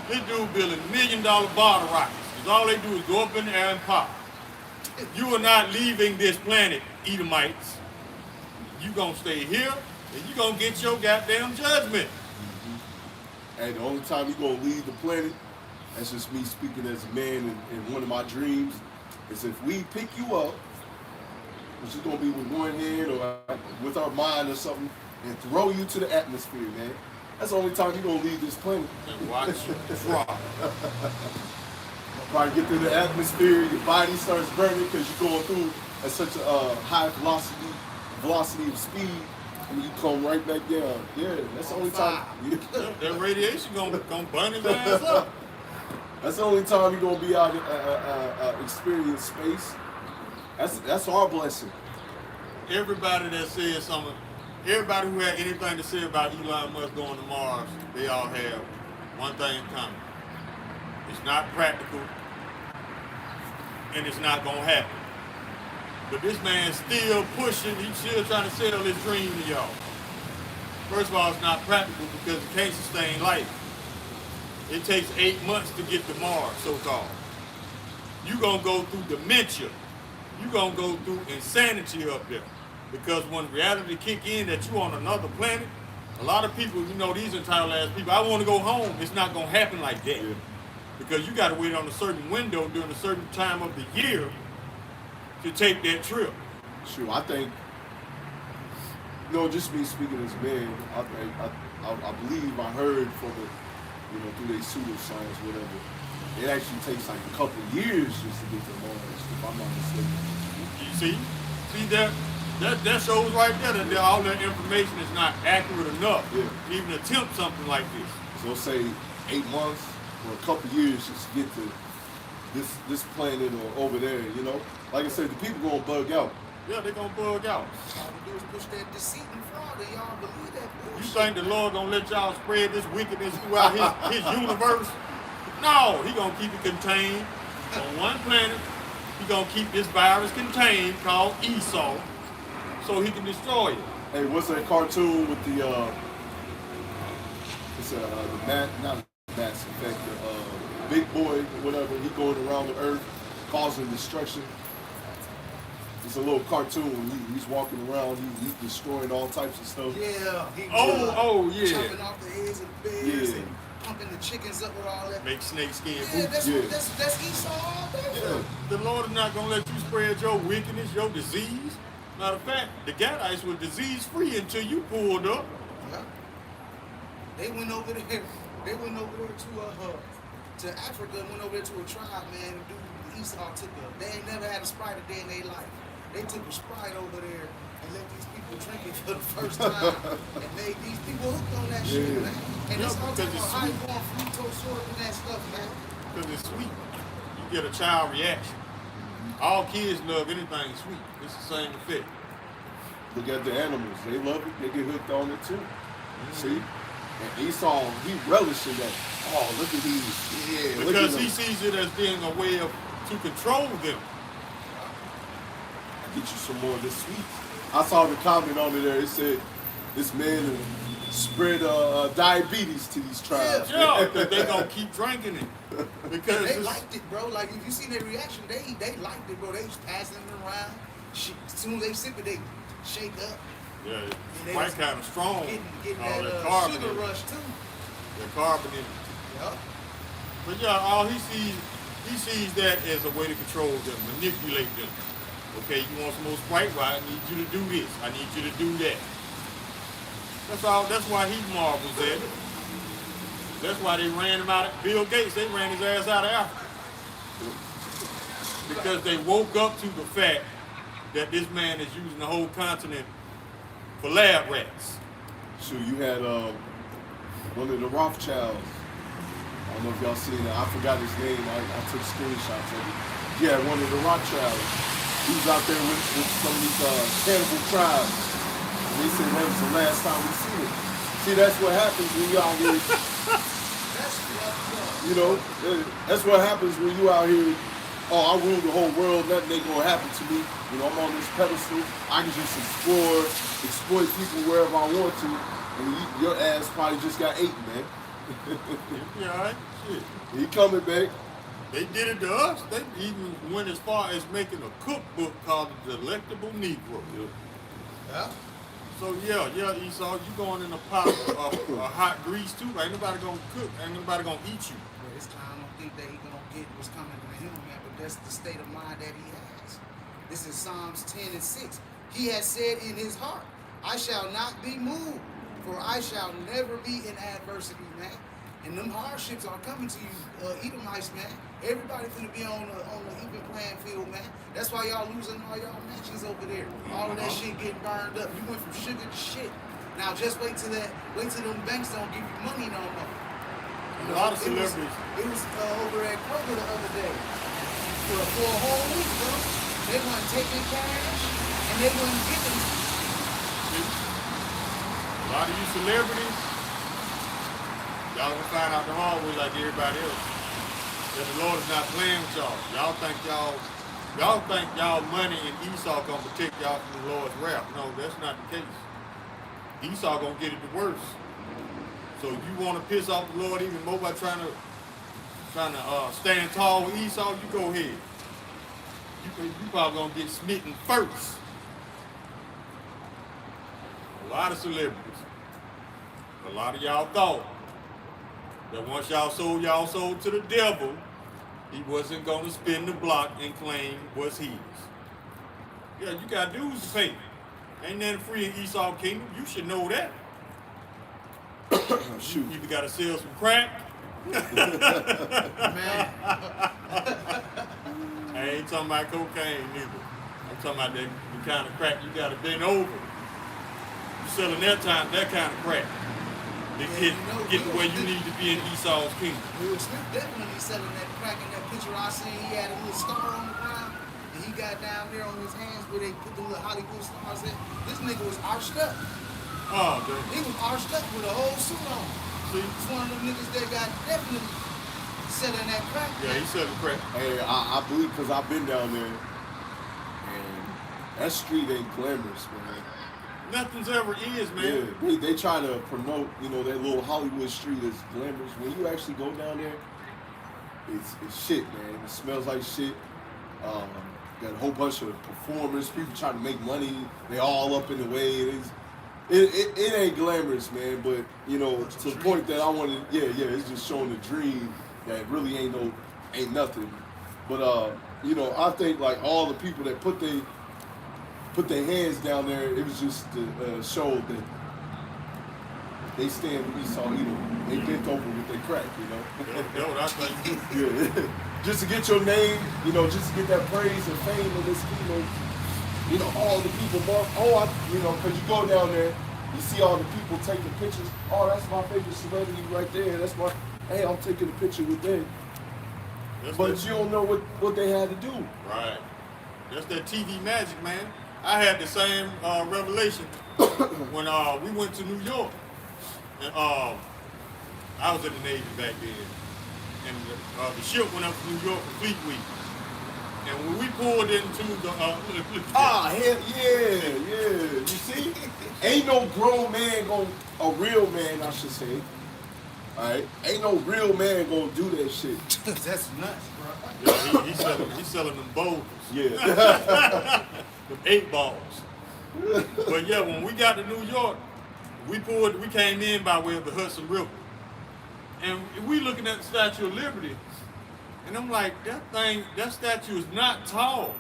S2: This dude building $1 million bottle rockets. Because all they do is go up in the air and pop. You are not leaving this planet, Edomites. You gonna stay here, and you gonna get your goddamn judgment.
S1: Mm-hmm. And the only time you gonna leave the planet, that's just me speaking as a man in one of my dreams, is if we pick you up, which is gonna be with one hand or with our mind or something, and throw you to the atmosphere, man. That's the only time you're gonna leave this planet.
S2: And watch you drop.
S1: Probably get through the atmosphere, your body starts burning because you're going through at such a high velocity of speed, and you come right back down. Yeah, that's the only time.
S2: That radiation gonna burn his ass up.
S1: That's the only time you're gonna be out experience space. That's our blessing.
S2: Everybody that says something, everybody who had anything to say about Elon Musk going to Mars, they all have one thing in common. It's not practical, and it's not gonna happen. But this man's still pushing, he's still trying to sell his dream to y'all. First of all, it's not practical because it can't sustain life. It takes 8 months to get to Mars, so-called. You're gonna go through dementia. You're gonna go through insanity up there. Because when reality kick in that you on another planet, a lot of people, you know, these entitled ass people, I want to go home. It's not going to happen like that. Yeah. Because you got to wait on a certain window during a certain time of the year to take that trip.
S1: Sure, I think, you know, just me speaking as a man, I believe I heard from the, you know, through their pseudoscience, whatever, it actually takes like a couple of years just to get to Mars, if I'm not mistaken.
S2: You see that shows right there that all that information is not accurate enough to even attempt something like this.
S1: So say 8 months or a couple of years just to get to this planet or over there, you know? Like I said, the people gonna bug out.
S2: Yeah, they gonna bug out.
S3: All we do is push that deceit and fraud, and y'all believe that bullshit.
S2: You think the Lord gonna let y'all spread this wickedness throughout his universe? No, he gonna keep it contained on one planet. He gonna keep this virus contained called Esau, so he can destroy it.
S1: Hey, what's that cartoon with the not Mass Effect, the big boy, whatever, he going around the earth causing destruction? It's a little cartoon. He's walking around. He's destroying all types of stuff.
S3: Yeah.
S2: Yeah.
S3: Chopping off the heads of the bears and pumping the chickens up with all that.
S2: Make snake skin
S3: boots.
S2: That's
S3: Esau all day.
S2: Yeah. The Lord is not going to let you spread your wickedness, your disease. Matter of fact, the Gadites were disease-free until you pulled up.
S3: Yeah. They went over there. They went over there to Africa and went over there to a tribe, man. The dude Esau took up. They ain't never had a Sprite a day in their life. They took a Sprite over there and let these people drink it for the first time and made these people hooked on that shit, man. And it's all talking about high-born fructose syrup and that stuff, man.
S2: Because it's sweet. You get a child reaction. All kids love anything sweet. It's the same effect.
S1: Look at the animals. They love it. They get hooked on it too. See? And Esau, he relishing that. Oh, look at these. Yeah,
S2: because he sees it as being a way to control them.
S1: Get you some more of this sweet. I saw the comment on there. It said this man spread diabetes to these tribes.
S2: Yeah, because they gonna keep drinking it. Because
S3: they liked it, bro. Like if you see their reaction, they liked it, bro. They was passing it around. As soon as they sip it, they shake up.
S2: Yeah, it's quite kind of strong.
S3: Getting
S2: all
S3: that
S2: carbon
S3: sugar rush too.
S2: The carbon in it.
S3: Yep.
S2: But yeah, all he sees that as a way to control them, manipulate them. Okay, you want some more Sprite? Well, I need you to do this. I need you to do that. That's all. That's why he marvels at it. That's why they ran him out of Bill Gates. They ran his ass out of Africa because they woke up to the fact that this man is using the whole continent for lab rats.
S1: So you had one of the Rothschilds. I don't know if y'all seen it. I forgot his name. I took screenshots of it. Yeah, one of the Rothschilds. He was out there with some of these cannibal tribes. And they said that was the last time we seen it. See, that's what happens when you out here. You know, that's what happens when you out here. Oh, I rule the whole world. Nothing ain't gonna happen to me. You know, I'm on this pedestal. I can just exploit people wherever I want to. And your ass probably just got eaten, man.
S2: Yeah, all right. Shit.
S1: He coming back.
S2: They did it to us. They even went as far as making a cookbook called The Delectable Negro.
S3: Yeah.
S2: So yeah, Esau, you going in a pot of hot grease too. Ain't nobody gonna cook. Ain't nobody gonna eat you.
S3: Well, this time I don't think that he gonna get what's coming to him, man. But that's the state of mind that he has. This is Psalms 10:6. He has said in his heart, I shall not be moved, for I shall never be in adversity, man. And them hardships are coming to you, Edomites, man. Everybody finna be on the even playing field, man. That's why y'all losing all y'all matches over there. All of that shit getting burned up. You went from sugar to shit. Now just wait till them banks don't give you money no more.
S2: A lot of celebrities.
S3: It was over at Puerto the other day. For a whole week, bro. They weren't taking cash and they weren't giving.
S2: A lot of you celebrities, y'all gonna find out the hard way like everybody else. That the Lord is not playing with y'all. Y'all think y'all money and Esau gonna protect y'all from the Lord's wrath. No, that's not the case. Esau gonna get it the worst. So you wanna piss off the Lord even more by trying to stand tall with Esau, you go ahead. You probably gonna get smitten first. a lot of celebrities. A lot of y'all thought that once y'all sold your soul to the devil, he wasn't going to spin the block and claim what's his. Yeah, you got dues to pay. Ain't nothing free in Esau Kingdom. You should know that.
S1: Shoot.
S2: You either got to sell some crack.
S3: Man.
S2: I ain't talking about cocaine neither. I'm talking about the kind of crack you got to bend over. You selling that kind of crack. To get to where you need to be in Esau's kingdom.
S3: Will Smith definitely selling that crack in that picture I seen. He had a little star on the ground, and he got down there on his hands where they put the little Hollywood stars in. This nigga was arched up.
S2: Oh, dude.
S3: He was arched up with a whole suit on.
S2: See?
S3: He's one of them niggas that got definitely selling that crack.
S2: Yeah, he's selling crack.
S1: Hey, I believe because I've been down there, and that street ain't glamorous, man.
S2: Nothing's ever is, man.
S1: Yeah, they try to promote, you know, that little Hollywood street as glamorous. When you actually go down there, it's shit, man. It smells like shit. Got a whole bunch of performers, people trying to make money. They all up in the way. It ain't glamorous, man. But you know, to the point that I wanted, it's just showing the dream that really ain't nothing. But you know, I think like all the people that put their hands down there, it was just to show that they stand with Esau Edom. They bent over with their crack, you know.
S2: That's what I think.
S1: Yeah. Just to get your name, you know, just to get that praise and fame in this kingdom. You know, all the people, you know, because you go down there, you see all the people taking pictures. Oh, that's my favorite celebrity right there. Hey, I'm taking a picture with them. But you don't know what they had to do.
S2: Right. That's that TV magic, man. I had the same revelation when we went to New York. And I was in the Navy back then. And the ship went up to New York for Fleet Week. And when we pulled into the...
S1: hell yeah. You see? Ain't no grown man a real man, I should say. Alright? Ain't no real man gonna do that shit.
S3: That's nuts, bro.
S2: Yeah, he's selling them bowls.
S1: Yeah.
S2: Them 8 balls. But yeah, when we got to New York, we came in by way of the Hudson River. And we looking at the Statue of Liberty, and I'm like, that statue is not tall.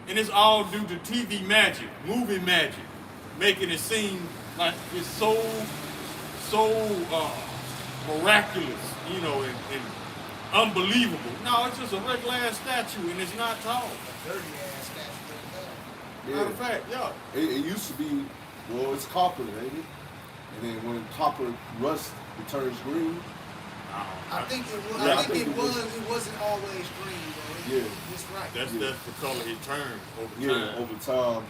S2: And it's all due to TV magic, movie magic, making it seem like it's so miraculous, you know, and unbelievable. No, it's just a regular ass statue, and it's not tall.
S3: Dirty ass statue.
S2: Matter of fact, yeah.
S1: It used to be, well, it's copper, ain't it? And then when copper rust, it turns green.
S3: I think it was.
S1: Yeah,
S3: I think it wasn't always green, though.
S1: Yeah.
S3: That's right.
S2: That's the color it turned over time.
S1: Yeah, over time.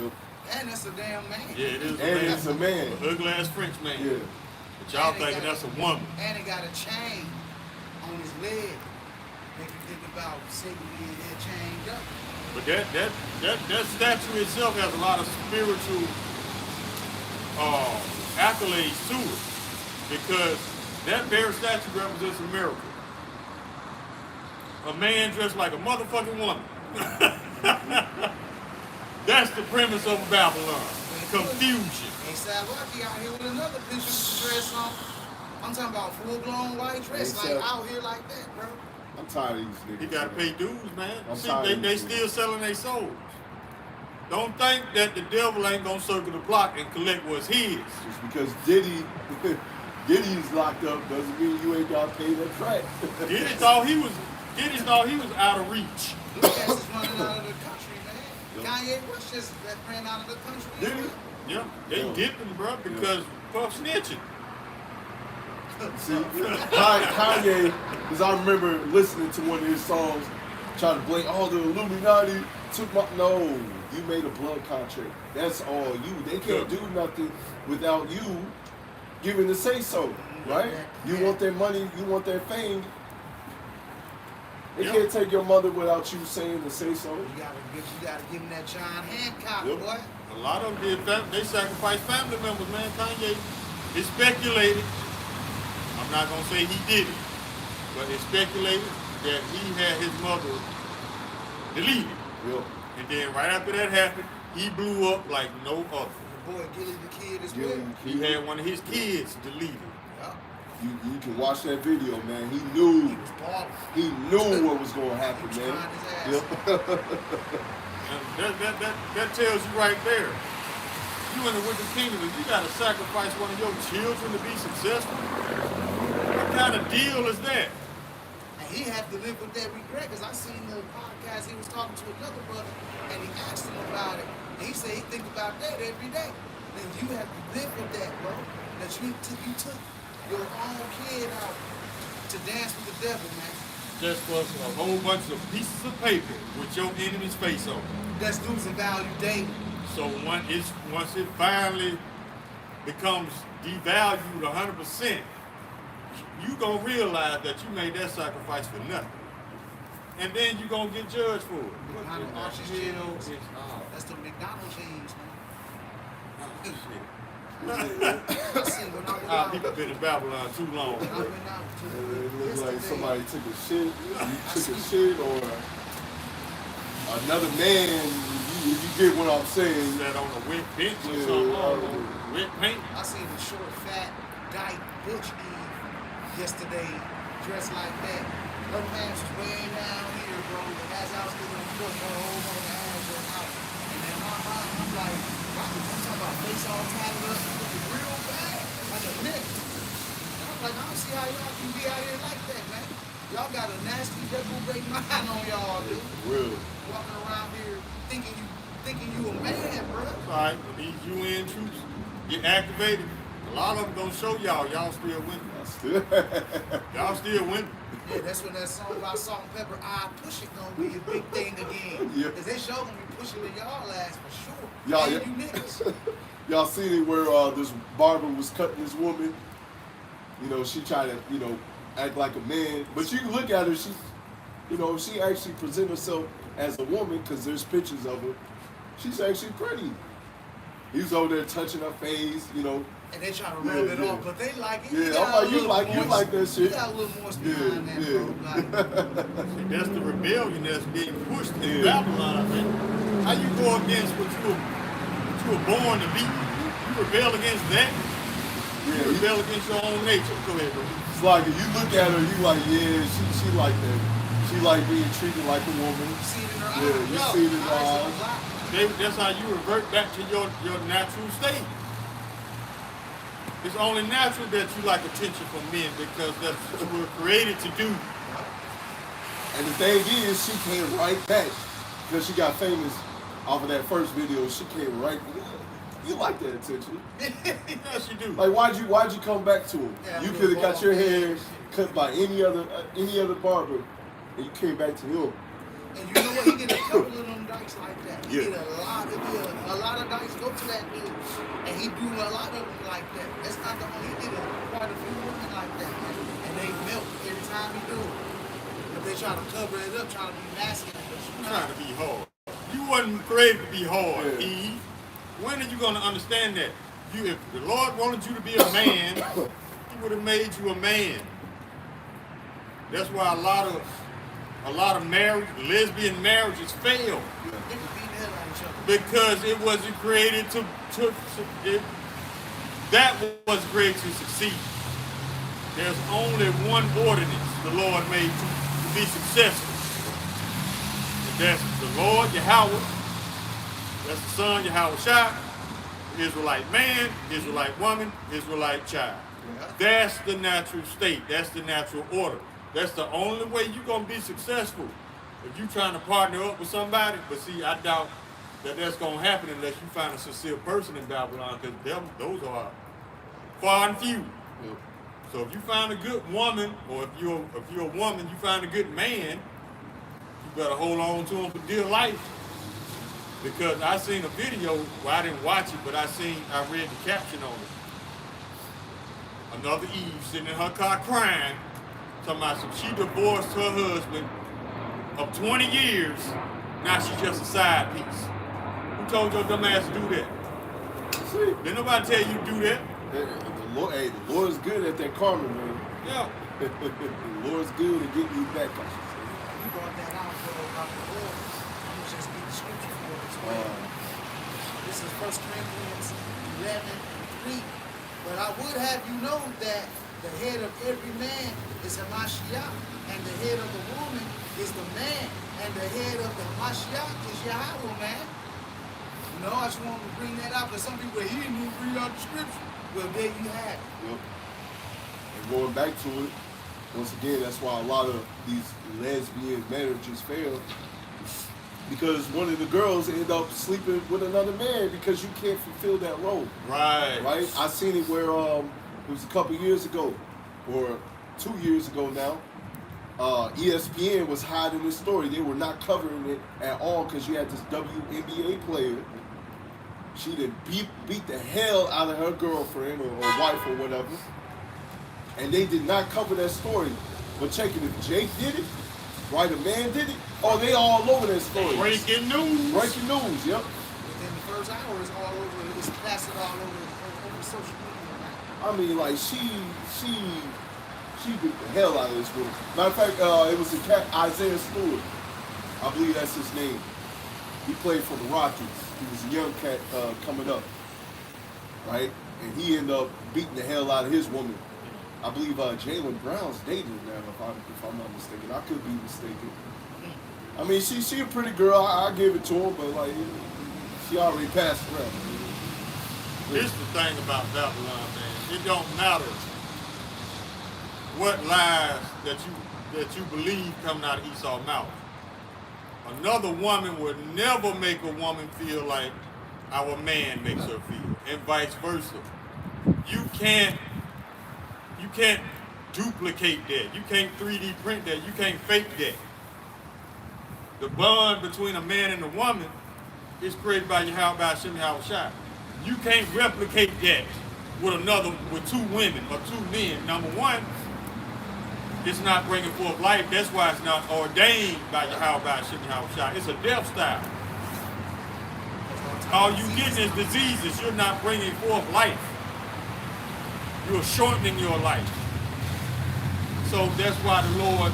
S1: Yep.
S3: And that's a damn man.
S2: Yeah, it is.
S1: And it's a man.
S2: An ugly ass French man.
S1: Yeah.
S2: But y'all thinking that's a woman.
S3: And it got a chain on his leg. Make you think about secretly that chained up.
S2: But that statue itself has a lot of spiritual accolades to it, because that very statue represents a miracle. A man dressed like a motherfucking woman. That's the premise of Babylon. Confusion.
S3: Ain't Salwaki out here with another picture dress on. I'm talking about full-blown white dress, like out here like that, bro.
S1: I'm tired of these niggas.
S2: You gotta pay dues, man.
S1: I'm
S2: See,
S1: tired
S2: they
S1: of
S2: still selling their souls. Don't think that the devil ain't gonna circle the block and collect what's his.
S1: Just because Diddy's locked up doesn't mean you ain't got to pay that crack.
S2: Diddy thought he was out of reach.
S3: Lucas is running out of the country, man. Kanye West just ran out of the country.
S1: Diddy?
S2: Yeah, they dipped him, bro, because Puff snitching.
S1: See, Kanye, because I remember listening to one of his songs, trying to blame all the Illuminati took my. No, you made a blood contract. That's all you. They can't do nothing without you giving the say so, right? You want their money, you want their fame. They can't take your mother without you saying the say so.
S3: You gotta give them that John Hancock, boy.
S2: A lot of them they sacrificed family members, man. Kanye, it's speculated. I'm not gonna say he did it, but it's speculated that he had his mother deleted.
S1: Yeah.
S2: And then right after that happened, he blew up like no other.
S3: boy Gilly the Kid as
S1: Gilly
S3: well.
S1: the
S2: He
S1: Kid.
S2: had one of his kids deleted.
S3: Yeah.
S1: You can watch that video, man. He knew.
S3: He was balling.
S1: He knew what was going to happen,
S3: He was
S1: man.
S3: trying his ass.
S1: Yep.
S2: And that tells you right there. You in the wicked kingdom, if you got to sacrifice one of your children to be successful, what kind of deal is that?
S3: And he had to live with that regret, because I seen the podcast, he was talking to another brother, and he asked him about it. And he said he think about that every day. And you have to live with that, bro. That you took your own kid out to dance with the devil, man.
S2: Just for a whole bunch of pieces of paper with your enemy's face on it.
S3: That's losing value daily.
S2: So once it finally becomes devalued 100%, you gonna realize that you made that sacrifice for nothing. And then you gonna get judged for it.
S3: Behind the arches,
S2: It's
S3: that's the McDonald's jeans, man.
S2: shit.
S3: I seen when I went
S2: Our
S3: out.
S2: people been in Babylon too long.
S3: When I went out to
S1: It looks like
S3: yesterday,
S1: somebody took a shit. You took a shit, or another man. If you get what I'm saying.
S2: Sat on a wet bench or
S1: Yeah,
S2: something. Wet paint.
S3: I seen a short, fat, dyke Butch Eve yesterday, dressed like that. Her pants was way down here, bro. But as I was giving her foot, her whole mother ass was out. And then my mind, I'm like, wow, I'm talking about face all tatted up, looking real bad, like a nigga. And I'm like, I don't see how y'all can be out here like that, man. Y'all got a nasty reprobate mind on y'all, dude.
S1: Real.
S3: Walking around here thinking you a man, bro.
S2: Alright, when these UN troops get activated, a lot of them gonna show y'all still winning. Y'all still winning.
S3: Yeah, that's when that song about Salt and Pepper, I Push It, gonna be a big thing again.
S1: Yeah.
S3: Because they sure gonna be pushing to y'all ass for sure.
S1: Y'all,
S3: And
S1: yeah.
S3: you niggas.
S1: Y'all seen it where this barber was cutting this woman? You know, she tried to, act like a man. But you can look at her, she actually presents herself as a woman, because there's pictures of her. She's actually pretty. He was over there touching her face,
S3: And they try to rub it off, but they like it.
S1: Yeah, I'm like, you like that shit.
S3: You got a little more behind that, bro. Like,
S2: See, that's the rebellion that's being pushed in Babylon, man. How you go against what you were born to be? You rebel against that? You rebel against your own nature. Go ahead, bro.
S1: It's like, if you look at her, you like, yeah, she like that. She like being treated like a woman.
S3: you see it in her eyes.
S1: Yeah, you see it in her eyes.
S2: That's how you revert back to your natural state. It's only natural that you like attention from men, because that's what you were created to do.
S1: And the thing is, she came right back, because she got famous off of that first video. She came right. You like that attention?
S2: Yes, you do.
S1: Like, why'd you come back to him?
S3: Yeah,
S1: You could have got your hair
S3: shit.
S1: cut by any other barber, and you came back to him.
S3: And you know what? He get a couple of them dykes like that. He
S1: Yeah.
S3: get a lot of dykes go to that dude, and he do a lot of them like that. That's not the only. He get quite a few women like that, and they melt every time he do it. But they try to cover it up, trying to be masculine. But you
S2: Trying
S3: not.
S2: to be hard. You wasn't created to be hard,
S1: Yeah.
S2: Eve. When are you going to understand that? If the Lord wanted you to be a man, He would have made you a man. That's why a lot of marriage, lesbian marriages fail,
S3: They can beat the hell out of each other.
S2: because it wasn't created that was created to succeed. There's only one ordinance the Lord made to be successful. And that's the Lord Yahweh. That's the Son YAHSHAWAR, Israelite man, Israelite woman, Israelite child.
S3: Yeah.
S2: That's the natural state. That's the natural order. That's the only way you're going to be successful. If you're trying to partner up with somebody, but see, I doubt that that's going to happen unless you find a sincere person in Babylon, because those are far and few.
S1: Yep.
S2: So if you find a good woman, or if you're a woman, you find a good man, you better hold on to him for dear life. Because I seen a video, well, I didn't watch it, but I read the caption on it. Another Eve sitting in her car crying, talking about she divorced her husband of 20 years, now she's just a side piece. Who told your dumb ass to do that?
S1: See,
S2: Didn't nobody tell you to do that?
S1: the Lord's good at that karma, man.
S2: Yeah.
S1: The Lord's good at getting you back.
S3: You brought that out, bro, about the wars. I'm gonna just get the scripture for it as well. This is 1 Corinthians 11:3. But I would have you know that the head of every man is Hamashiach, and the head of the woman is the man, and the head of the Hamashiach is Yahweh, man. You know, I just wanted to bring that out because some people, he didn't even read out the scripture. Well, there you have it.
S1: Yep. And going back to it, once again, that's why a lot of these lesbian marriages fail. Because one of the girls end up sleeping with another man because you can't fulfill that role.
S2: Right.
S1: Right? I seen it where it was a couple years ago, or 2 years ago now. ESPN was hiding this story. They were not covering it at all because you had this WNBA player. She done beat the hell out of her girlfriend or wife or whatever. And they did not cover that story. But check it, if Jake did it, right, a man did it, oh, they all over that story.
S2: Breaking news.
S1: Breaking news, yep.
S3: Within the first hour, it's all over, it's plastered all over social media.
S1: I mean, like, she beat the hell out of this woman. Matter of fact, it was a cat, Isaiah Stewart. I believe that's his name. He played for the Rockies. He was a young cat coming up, right? And he ended up beating the hell out of his woman. I believe Jaylen Brown's dating now, if I'm not mistaken. I could be mistaken. I mean, she a pretty girl. I give it to her, but like, she already passed around.
S2: Here's the thing about Babylon, man. It don't matter what lies that you believe coming out of Esau's mouth. Another woman would never make a woman feel like our man makes her feel, and vice versa. You can't duplicate that. You can't 3D print that. You can't fake that. The bond between a man and a woman is created by YASHAMIAHLA. You can't replicate that with two women or two men. Number one, it's not bringing forth life. That's why it's not ordained by YASHAMIAHLA. It's a death style. All you getting is diseases. You're not bringing forth life. You're shortening your life. So that's why the Lord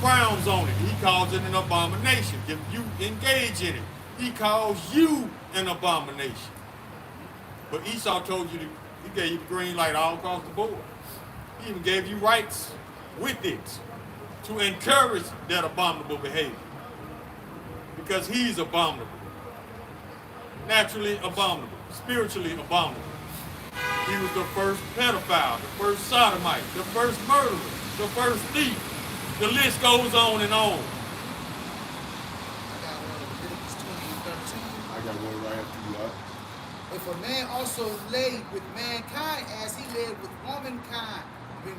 S2: frowns on it. He calls it an abomination. If you engage in it, he calls you an abomination. But Esau told you, he gave you the green light all across the board. He even gave you rights with it to encourage that abominable behavior. Because he's abominable. Naturally abominable. Spiritually abominable. He was the first pedophile, the first sodomite, the first murderer, the first thief. The list goes on and on.
S3: I got one of Leviticus 20:13.
S1: I got one right after you.
S3: If a man also laid with mankind as he laid with womankind,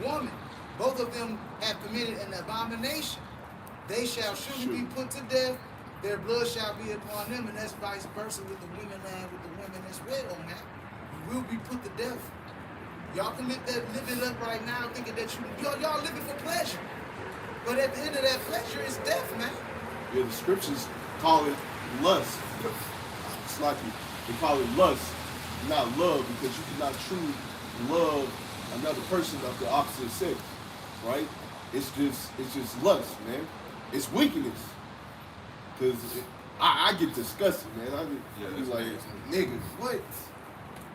S3: woman, both of them have committed an abomination. They shall surely be put to death. Their blood shall be upon them, and that's vice versa with the women and with the women as well, man. You will be put to death. Y'all can live it up right now, thinking that y'all living for pleasure. But at the end of that pleasure, it's death, man.
S1: Yeah, the scriptures call it lust. It's like they call it lust, not love, because you cannot truly love another person of the opposite sex, right? It's just lust, man. It's weakness. Cause I get disgusted, man. I be like, nigga, what?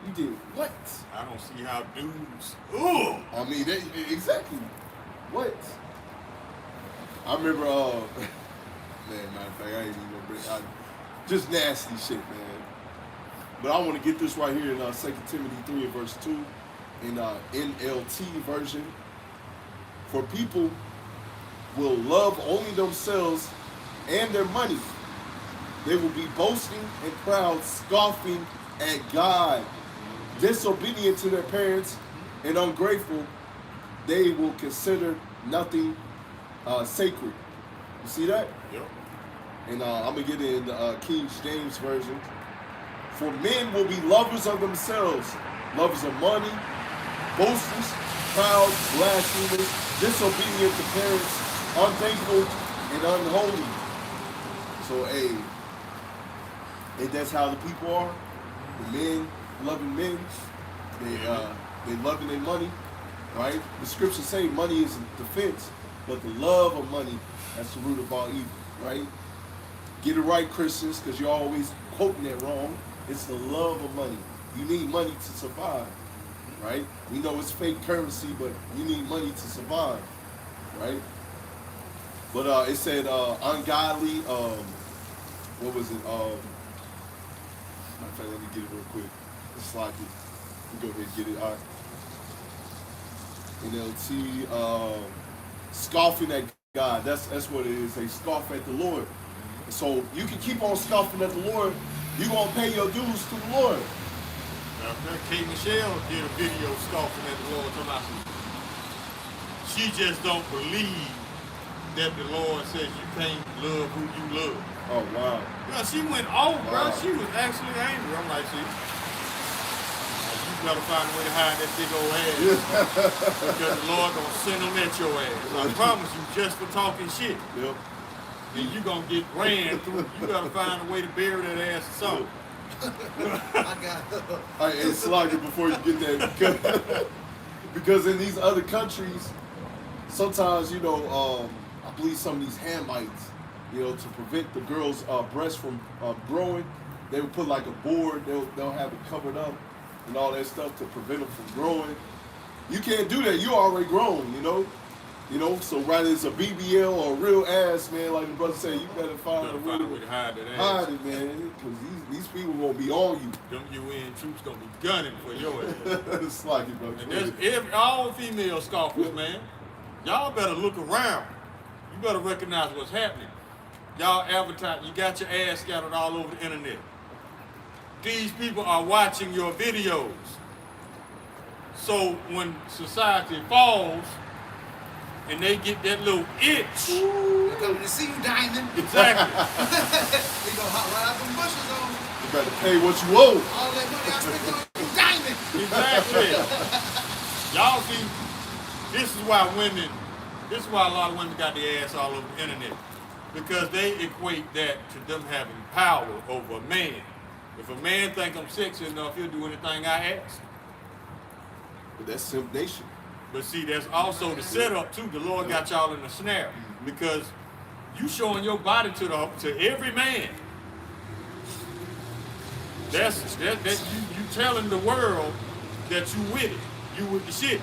S1: You did what?
S2: I don't see how dudes. Ooh.
S1: I mean, exactly. What? I remember, man, matter of fact, I ain't even gonna bring just nasty shit, man. But I want to get this right here in 2 Timothy 3 and verse 2 in NLT version. For people will love only themselves and their money. They will be boasting and proud, scoffing at God, disobedient to their parents, and ungrateful. They will consider nothing sacred. You see that?
S2: Yep.
S1: And I'm going to get it in the King James Version. For men will be lovers of themselves, lovers of money, boasters, proud, blasphemers, disobedient to parents, unthankful, and unholy. So, hey, that's how the people are. The men loving men. They loving their money, right? The scriptures say money is a defense, but the love of money, that's the root of all evil, right? Get it right, Christians, because you're always quoting it wrong. It's the love of money. You need money to survive, right? We know it's fake currency, but you need money to survive, right? But it said ungodly, what was it? Matter of fact, let me get it real quick. It's like it. Let me go ahead and get it. All right. NLT, scoffing at God. That's what it is. They scoff at the Lord. So you can keep on scoffing at the Lord. You're going to pay your dues to the Lord.
S2: Now, Kate Michelle did a video scoffing at the Lord. She just don't believe that the Lord says you can't love who you love.
S1: Oh, wow.
S2: Yeah, she went off, bro.
S1: Wow.
S2: She was actually angry. I'm like, see, you gotta find a way to hide that big old ass. Because the Lord gonna send them at your ass. I promise you, just for talking shit.
S1: Yep.
S2: And you gonna get ran through. You gotta find a way to bury that ass or something.
S3: I got it.
S1: All right, and slide it before you get there. Because in these other countries, sometimes, you know, I believe some of these Hamites, you know, to prevent the girl's breast from growing, they would put like a board, they'll have it covered up and all that stuff to prevent them from growing. You can't do that. You're already grown, you know? You know, so whether it's a BBL or a real ass, man, like the brother said, you better find a way
S2: to hide that ass.
S1: Hide it, man, because these people won't be on you.
S2: Them UN troops gonna be gunning for your ass.
S1: It's like it, bro.
S2: And there's all female scoffers, man. Y'all better look around. You better recognize what's happening. Y'all advertise, you got your ass scattered all over the internet. These people are watching your videos. So when society falls and they get that little itch.
S3: They're coming to see you, Diamond.
S2: Exactly.
S3: They gonna hop right out them bushes on.
S1: You better pay what you owe.
S3: All that money I spent on you, Diamond.
S2: Exactly. Y'all see, this is why a lot of women got their ass all over the internet. Because they equate that to them having power over a man. If a man think I'm sexy enough, he'll do anything I ask.
S1: But that's simp nation.
S2: But see, that's also the setup too. The Lord got y'all in a snare because you showing your body to every man. That's you telling the world that you with it, you with the shit,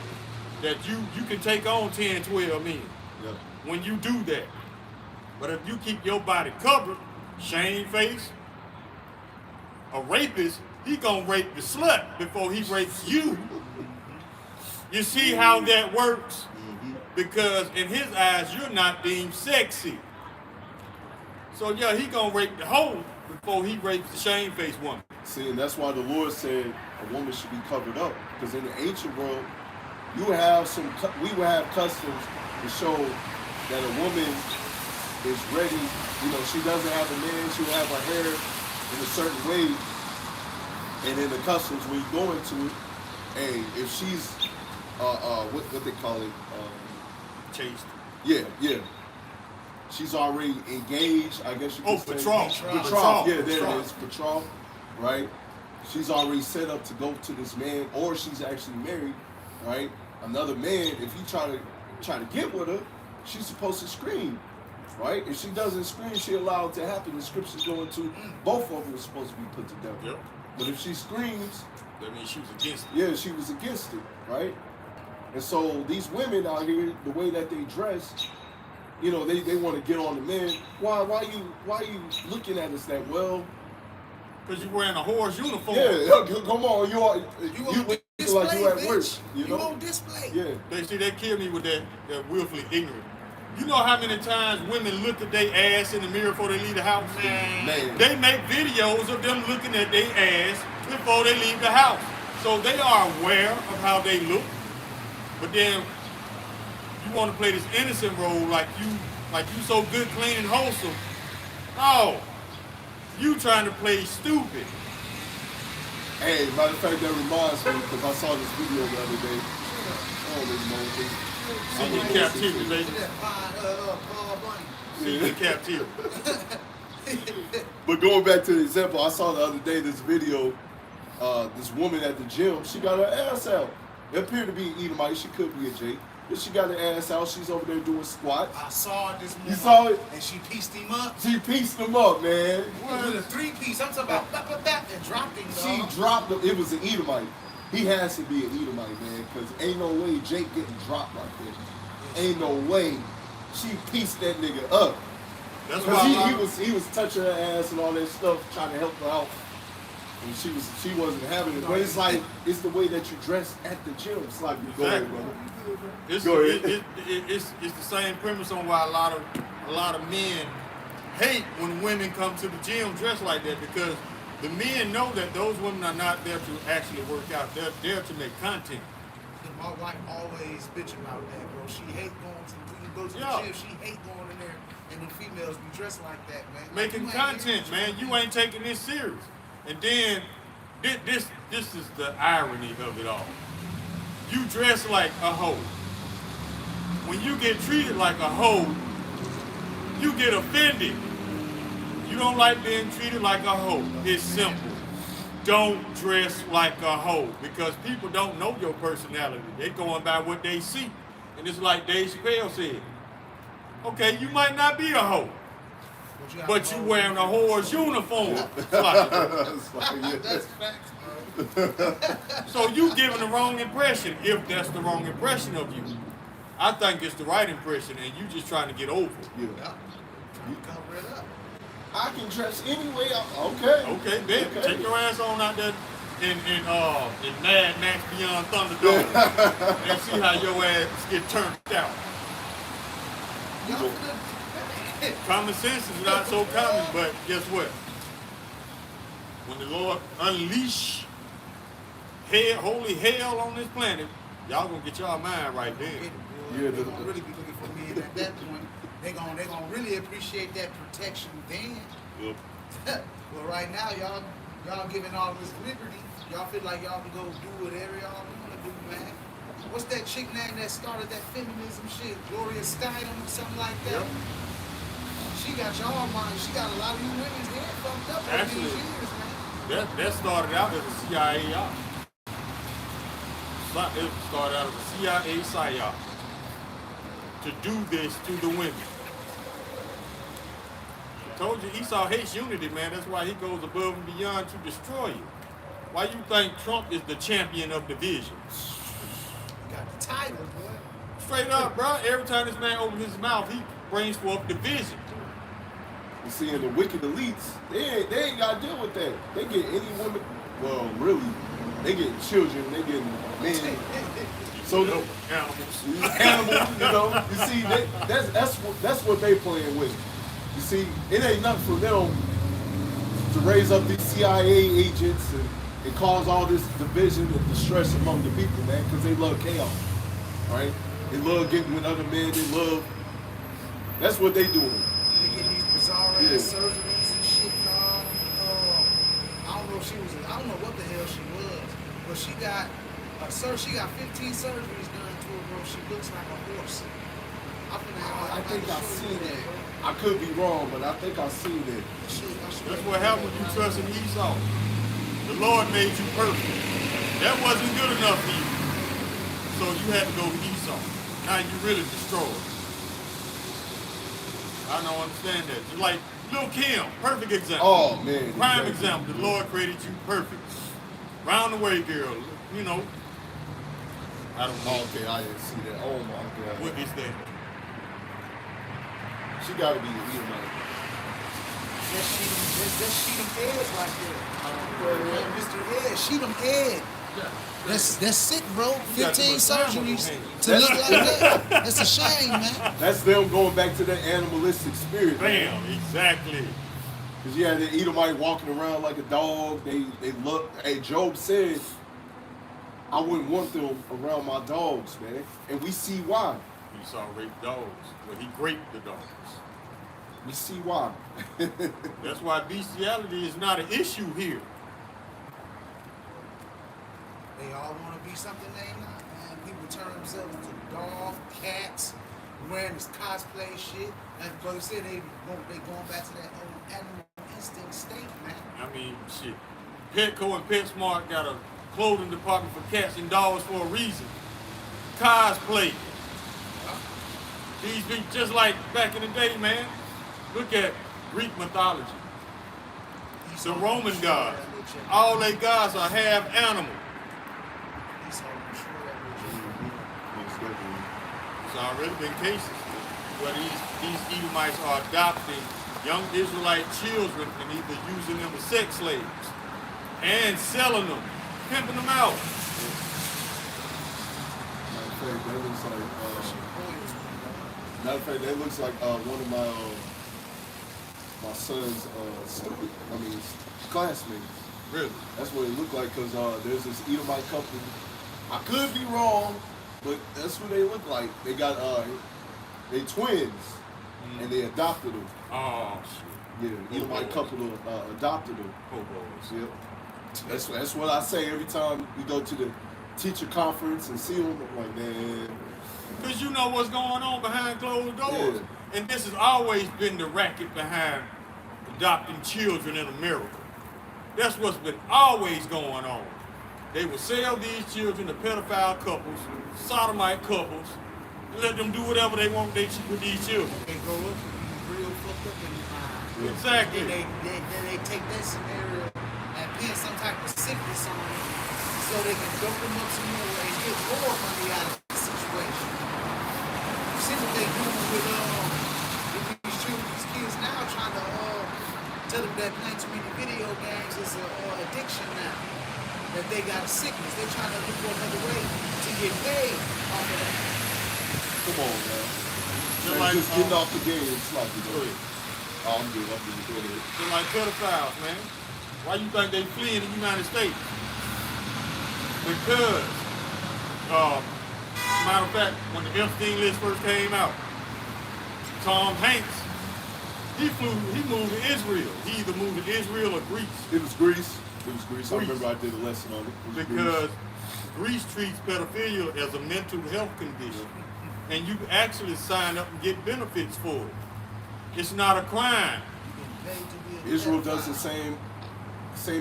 S2: that you can take on 10, 12 men when you do that. But if you keep your body covered, shame face, a rapist, he gonna rape the slut before he rapes you. You see how that works? Because in his eyes, you're not deemed sexy. So yeah, he gonna rape the hoe before he rapes the shame-faced woman.
S1: See, and that's why the Lord said a woman should be covered up. Because in the ancient world, we would have customs to show that a woman is ready. You know, she doesn't have a man, she will have her hair in a certain way. And in the customs, when you go into it, hey, if she's what they call it?
S2: Chaste.
S1: Yeah. She's already engaged, I guess you could say.
S2: Betrothed.
S1: Betrothed. Yeah, there it is. Betrothed, right? She's already set up to go to this man, or she's actually married, right? Another man, if he try to get with her, she's supposed to scream, right? If she doesn't scream, she allowed it to happen. The scriptures go into both of them are supposed to be put to death.
S2: Yep.
S1: But if she screams,
S2: that means she was against it.
S1: Yeah, she was against it, right? And so these women out here, the way that they dress, you know, they want to get on the men. Why you looking at us that well?
S2: Because you're wearing a horse uniform.
S1: Yeah, come on, you look
S3: display,
S1: like you at work.
S3: bitch.
S1: You know?
S3: on display.
S1: Yeah.
S2: They kill me with that willfully ignorant. You know how many times women look at their ass in the mirror before they leave the house?
S1: Man.
S2: They make videos of them looking at their ass before they leave the house. So they are aware of how they look. But then you want to play this innocent role like you so good, clean, and wholesome. Oh, you trying to play stupid.
S1: Hey, matter of fact, that reminds me, because I saw this video the other day. I don't even know what it is.
S2: See you in captivity, baby. See you in captivity.
S1: But going back to the example, I saw the other day this video, this woman at the gym, she got her ass out. It appeared to be an Edomite, she could be a J. But she got her ass out. She's over there doing squats.
S3: I saw it this morning.
S1: You saw it?
S3: And she pieced him up.
S1: She pieced him up, man.
S3: With a 3-piece. I'm talking about that and dropped him, dog.
S1: She dropped him. It was an Edomite. He has to be an Edomite, man, because ain't no way Jake getting dropped like that. Ain't no way. She pieced that nigga up.
S2: That's why
S1: he was touching her ass and all that stuff, trying to help her out. And she wasn't having it. But it's like, it's the way that you dress at the gym. It's like, go ahead, brother.
S2: It's the same premise on why a lot of men hate when women come to the gym dressed like that, because the men know that those women are not there to actually work out. They're there to make content.
S3: My wife always bitch about that, bro. She hate going to when you go to the gym. She hate going in there and the females be dressed like that, man.
S2: Making content, man. You ain't taking this serious. And then this is the irony of it all. You dress like a hoe. When you get treated like a hoe, you get offended. You don't like being treated like a hoe. It's simple. Don't dress like a hoe, because people don't know your personality. They're going by what they see. And it's like Dave Chappelle said. Okay, you might not be a hoe, but you wearing a whore's uniform.
S3: That's facts, bro.
S2: So you giving the wrong impression, if that's the wrong impression of you. I think it's the right impression, and you just trying to get over it.
S1: Yeah.
S3: You cover it up.
S1: I can dress any way. Okay.
S2: Okay, then take your ass on out there in Mad Max Beyond Thunderdome and see how your ass get turned out. Common sense is not so common, but guess what? When the Lord unleash hell, holy hell on this planet, y'all gonna get y'all mind right there.
S1: Yeah,
S3: they're gonna really be looking for me, and at that point, they're gonna really appreciate that protection then.
S2: Yep.
S3: Well, right now, y'all giving all this liberty. Y'all feel like y'all can go do whatever y'all want to do, man. What's that chick name that started that feminism shit? Gloria Steinem or something like that? Yep. She got y'all mind. She got a lot of you women's head fucked up over these years, man.
S2: That started out as a CIA op. It started out as a CIA psyop to do this to the women. I told you Esau hates unity, man. That's why he goes above and beyond to destroy you. Why you think Trump is the champion of division?
S3: Got the title, boy.
S2: Straight up, bro. Every time this man opens his mouth, he brings forth division.
S1: You see, in the wicked elites, they ain't got to deal with that. They get any woman, well, really, they get children, they get men. So animals, you know. You see, that's what they playing with. You see, it ain't nothing for them to raise up these CIA agents and cause all this division and distress among the people, man, because they love chaos, right? They love getting with other men. They love. That's what they doing.
S3: They getting these bizarre ass surgeries and shit, dog. I don't know if she was. I don't know what the hell she was, but she got. She got 15 surgeries done to her, bro. She looks like a horse.
S1: I think I've seen that. I could be wrong, but I think I've seen that.
S2: That's what happened when you trust in Esau. The Lord made you perfect. That wasn't good enough for you. So you had to go to Esau. Now you really destroyed. I don't understand that. Just like Lil' Kim, perfect example.
S1: Oh, man.
S2: Prime example. The Lord created you perfect. Round the way, girl. You know. I don't know.
S1: Okay, I didn't see that. Oh, my God.
S2: What is that?
S1: She got to be a Edomite.
S3: That's she them heads right there. Mr. Ed, she them head. That's sick, bro. 15 surgeries to look like that. That's a shame, man.
S1: That's them going back to that animalistic spirit.
S2: Bam, exactly.
S1: Because you had the Edomite walking around like a dog. They look. Hey, Job said, I wouldn't want them around my dogs, man. And we see why.
S2: Esau raped dogs. Well, he raped the dogs.
S1: We see why.
S2: That's why bestiality is not an issue here.
S3: They all want to be something they not, man. People turn themselves into dogs, cats, wearing this cosplay shit. Like the brother said, they going back to that old animal instinct state, man.
S2: I mean, shit. Petco and PetSmart got a clothing department for cats and dogs for a reason. Cosplay. These be just like back in the day, man. Look at Greek mythology. The Roman gods. All their gods are half animal. It's already been cases where these Edomites are adopting young Israelite children and either using them as sex slaves and selling them, pimping them out.
S1: Matter of fact, that looks like one of my son's classmates.
S2: Really?
S1: That's what it looked like, because there's this Edomite couple. I could be wrong, but that's what they look like. They got they twins, and they adopted them.
S2: Oh shit.
S1: Yeah, the Edomite couple adopted them.
S2: Oh boys.
S1: Yep. That's what I say every time we go to the teacher conference and see them. I'm like, man.
S2: Because you know what's going on behind closed doors.
S1: Yeah.
S2: And this has always been the racket behind adopting children in America. That's what's been always going on. They will sell these children to pedophile couples, sodomite couples, and let them do whatever they want with these children.
S3: They grow up and be real fucked up in their mind.
S2: Exactly.
S3: Then they take that scenario and pin some type of sickness on it so they can dope them up some more and get more money out of the situation. You see what they doing with these children, these kids now, trying to tell them that playing too many video games is an addiction now. That they got a sickness. They're trying to look for another way to get paid off of that.
S1: Come on, man. Just getting off the game. It's like, go ahead. Oh, I'm good. Go ahead.
S2: They're like pedophiles, man. Why you think they flee in the United States? Because, matter of fact, when the Epstein list first came out, Tom Hanks, he moved to Israel. He either moved to Israel or Greece.
S1: It was Greece. I remember I did a lesson on it.
S2: Because Greece treats pedophilia as a mental health condition. And you actually sign up and get benefits for it. It's not a crime.
S1: Israel does the same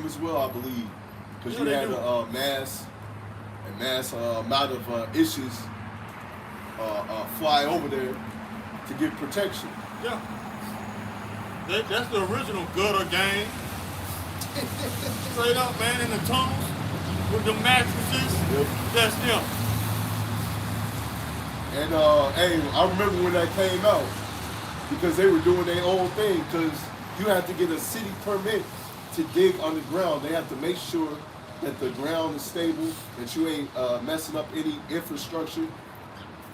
S1: as well, I believe. Because you had a mass amount of issues fly over there to get protection.
S2: Yeah. That's the original gutter gang. Straight up, man, in the tunnels with the mattresses. Yep. That's them.
S1: And hey, I remember when that came out because they were doing their own thing. Because you have to get a city permit to dig underground. They have to make sure that the ground is stable, that you ain't messing up any infrastructure.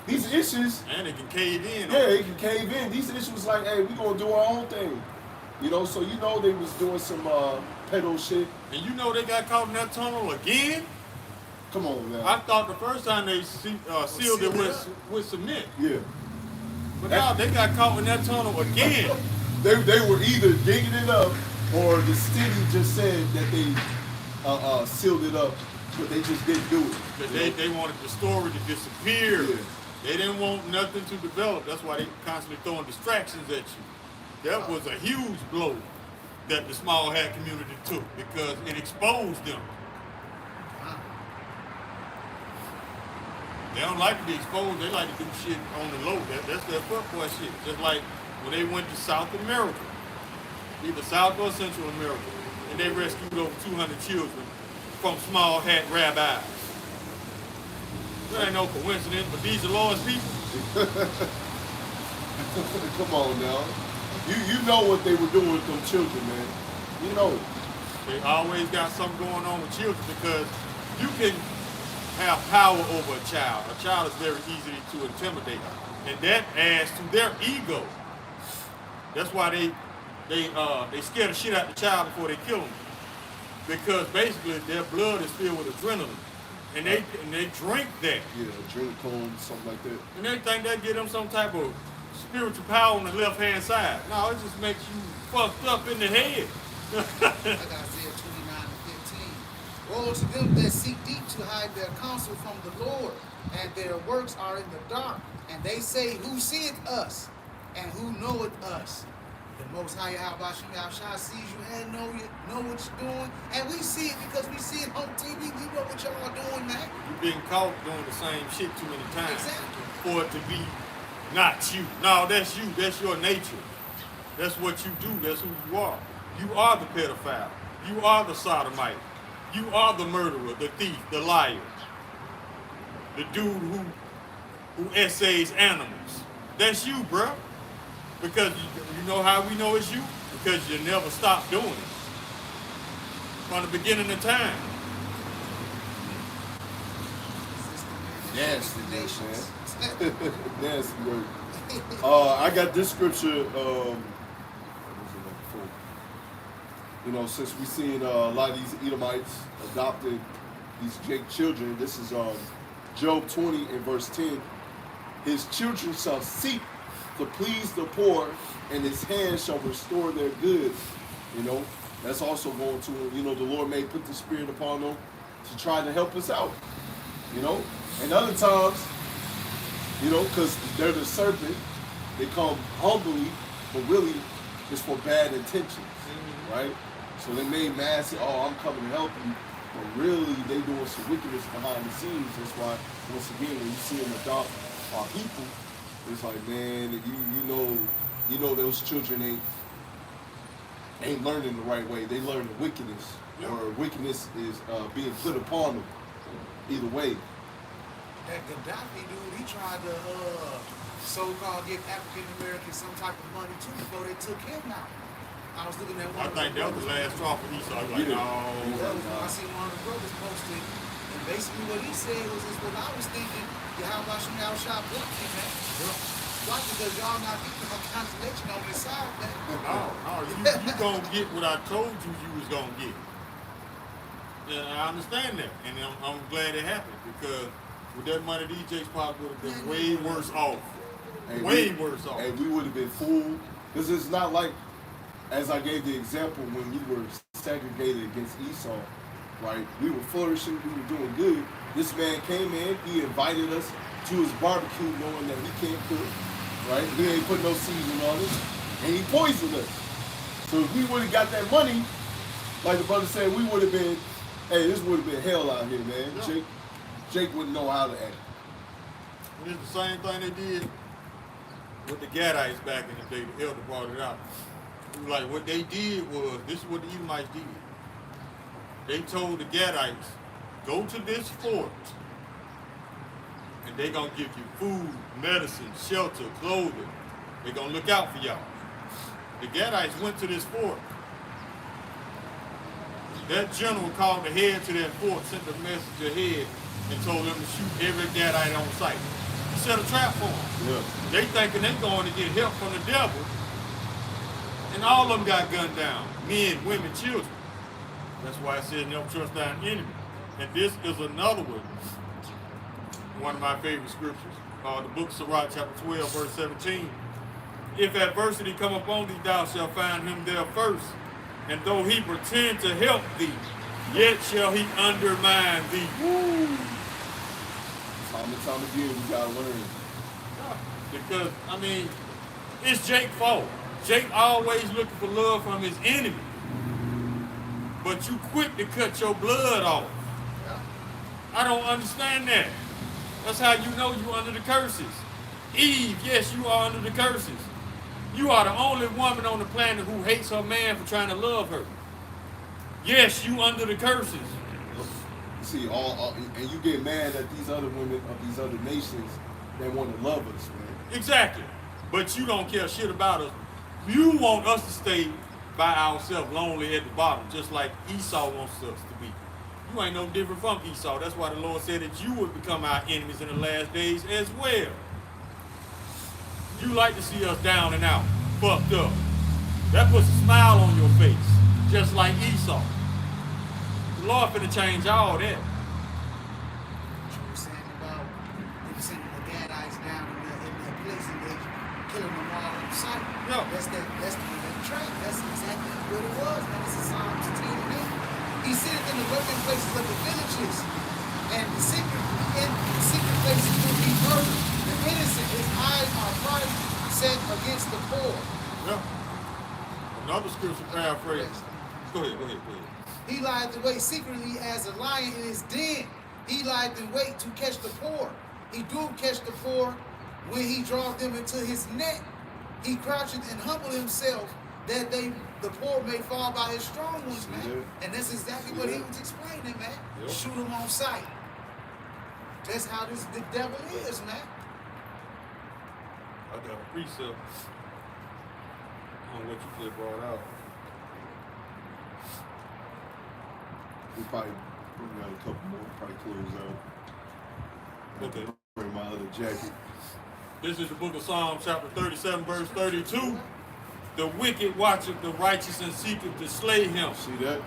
S1: These issues.
S2: And it can cave in.
S1: Yeah, it can cave in. These issues like, hey, we're gonna do our own thing. You know, so you know they was doing some pedo shit.
S2: And you know they got caught in that tunnel again?
S1: Come on, man.
S2: I thought the first time they sealed it with cement.
S1: Yeah.
S2: But now they got caught in that tunnel again.
S1: They were either digging it up or the city just said that they sealed it up, but they just didn't do it.
S2: But they wanted the story to disappear. Yeah. They didn't want nothing to develop. That's why they constantly throwing distractions at you. That was a huge blow that the small hat community took because it exposed them. They don't like to be exposed. They like to do shit on the low. That's their fuckboy shit. Just like when they went to South America, either South or Central America, and they rescued over 200 children from small hat rabbis. There ain't no coincidence, but these are Lord's people.
S1: Come on now. You know what they were doing with them children, man. You know.
S2: They always got something going on with children because you can have power over a child. A child is very easy to intimidate. And that adds to their ego. That's why they scare the shit out of the child before they kill them. Because basically their blood is filled with adrenaline. And they drink that.
S1: Yeah, adrenaline, something like that.
S2: And they think that give them some type of spiritual power on the left hand side. No, it just makes you fucked up in the head.
S3: I got Isaiah 29 and 15. Woe to them that seek deep to hide their counsel from the Lord, and their works are in the dark. And they say, who seeth us, and who knoweth us? The Most High YASHAMIAHLA sees you and know what you're doing. And we see it because we see it on TV. We know what y'all are doing, man.
S2: You've been caught doing the same shit too many times.
S3: Exactly.
S2: For it to be not you. No, that's you. That's your nature. That's what you do. That's who you are. You are the pedophile. You are the sodomite. You are the murderer, the thief, the liar. The dude who essays animals. That's you, bro. Because you know how we know it's you? Because you never stop doing it. From the beginning of time.
S1: Nasty, man. Nasty word. I got this scripture. You know, since we seen a lot of these Edomites adopted these Jake children, this is Job 20 and verse 10. His children shall seek to please the poor, and his hands shall restore their goods. You know, that's also going to, you know, the Lord may put the Spirit upon them to try to help us out. You know, and other times, you know, because they're the serpent, they come humbly, but really it's for bad intentions, right? So they may mask it, oh, I'm coming to help you, but really they doing some wickedness behind the scenes. That's why, once again, when you see them adopt our people, it's like, man, you know those children ain't learning the right way. They learn the wickedness, or wickedness is being put upon them. Either way.
S3: That Gaddafi dude, he tried to so-called give African Americans some type of money too before they took him out. I was looking at one.
S2: I think that was the last straw for Esau. I was like, no.
S3: I seen one of the brothers posted, and basically what he said was what I was thinking. How about YASHAMIAHLA blocked him, man? Why? Because y'all not getting no consolation on this side, man.
S2: No, you gonna get what I told you was gonna get. Yeah, I understand that, and I'm glad it happened, because with that money, DJ's probably would have been way worse off. Way worse off.
S1: And we would have been fooled, because it's not like, as I gave the example when we were segregated against Esau, right? We were flourishing, we were doing good. This man came in, he invited us to his barbecue knowing that he can't cook, right? He ain't put no seasoning on it, and he poisoned us. So if we would have got that money, like the brother said, we would have been, hey, this would have been hell out here, man. Yeah. Jake wouldn't know how to act.
S2: And it's the same thing they did with the Gadites back in the day. The elder brought it out. Like, what they did was, this is what the Edomites did. They told the Gadites, go to this fort, and they're going to give you food, medicine, shelter, clothing. They're going to look out for y'all. The Gadites went to this fort. That general called the head to that fort, sent a message ahead, and told them to shoot every Gadite on sight. He set a trap for them.
S1: Yeah.
S2: They thinking they're going to get help from the devil, and all of them got gunned down. Men, women, children. That's why it says never trust thine enemy. And this is another one of my favorite scriptures. The book of Sirach, chapter 12, verse 17. If adversity come upon thee, thou shalt find him there first. And though he pretend to help thee, yet shall he undermine thee. Woo!
S1: Time and time again, we gotta learn.
S2: Because, I mean, it's Jake's fault. Jake always looking for love from his enemy. But you quick to cut your blood off. I don't understand that. That's how you know you under the curses. Eve, yes, you are under the curses. You are the only woman on the planet who hates her man for trying to love her. Yes, you under the curses.
S1: You see, and you get mad at these other women of these other nations that want to love us, man.
S2: Exactly. But you don't care shit about us. You want us to stay by ourselves, lonely at the bottom, just like Esau wants us to be. You ain't no different from Esau. That's why the Lord said that you would become our enemies in the last days as well. You like to see us down and out, fucked up. That puts a smile on your face, just like Esau. The Lord finna change all that.
S3: You were saying about them sending the Gadites down in the place and they killing them all on sight.
S2: Yeah.
S3: That's the trap. That's exactly what it was, man. This is Psalms 10 and 8. He sitteth in the broken places of the villages, and the secret places will be murdered. The innocent, his eyes are bright, set against the poor.
S2: Yeah. Another scripture paraphrase. Go ahead.
S3: He lieth in wait secretly as a lion in his den. He lieth in wait to catch the poor. He do catch the poor, When he draweth them into his net, he croucheth and humbleth himself, that the poor may fall by his strong ones, man. And that's exactly what he was explaining, man. Yep. Shoot him on sight. That's how the devil is, man.
S2: I got a precept on what you just brought out.
S1: We probably bring out a couple more, probably close out.
S2: Okay.
S1: Bring my other jacket.
S2: This is the book of Psalms, chapter 37, verse 32. The wicked watcheth the righteous and seeketh to slay him.
S1: See that?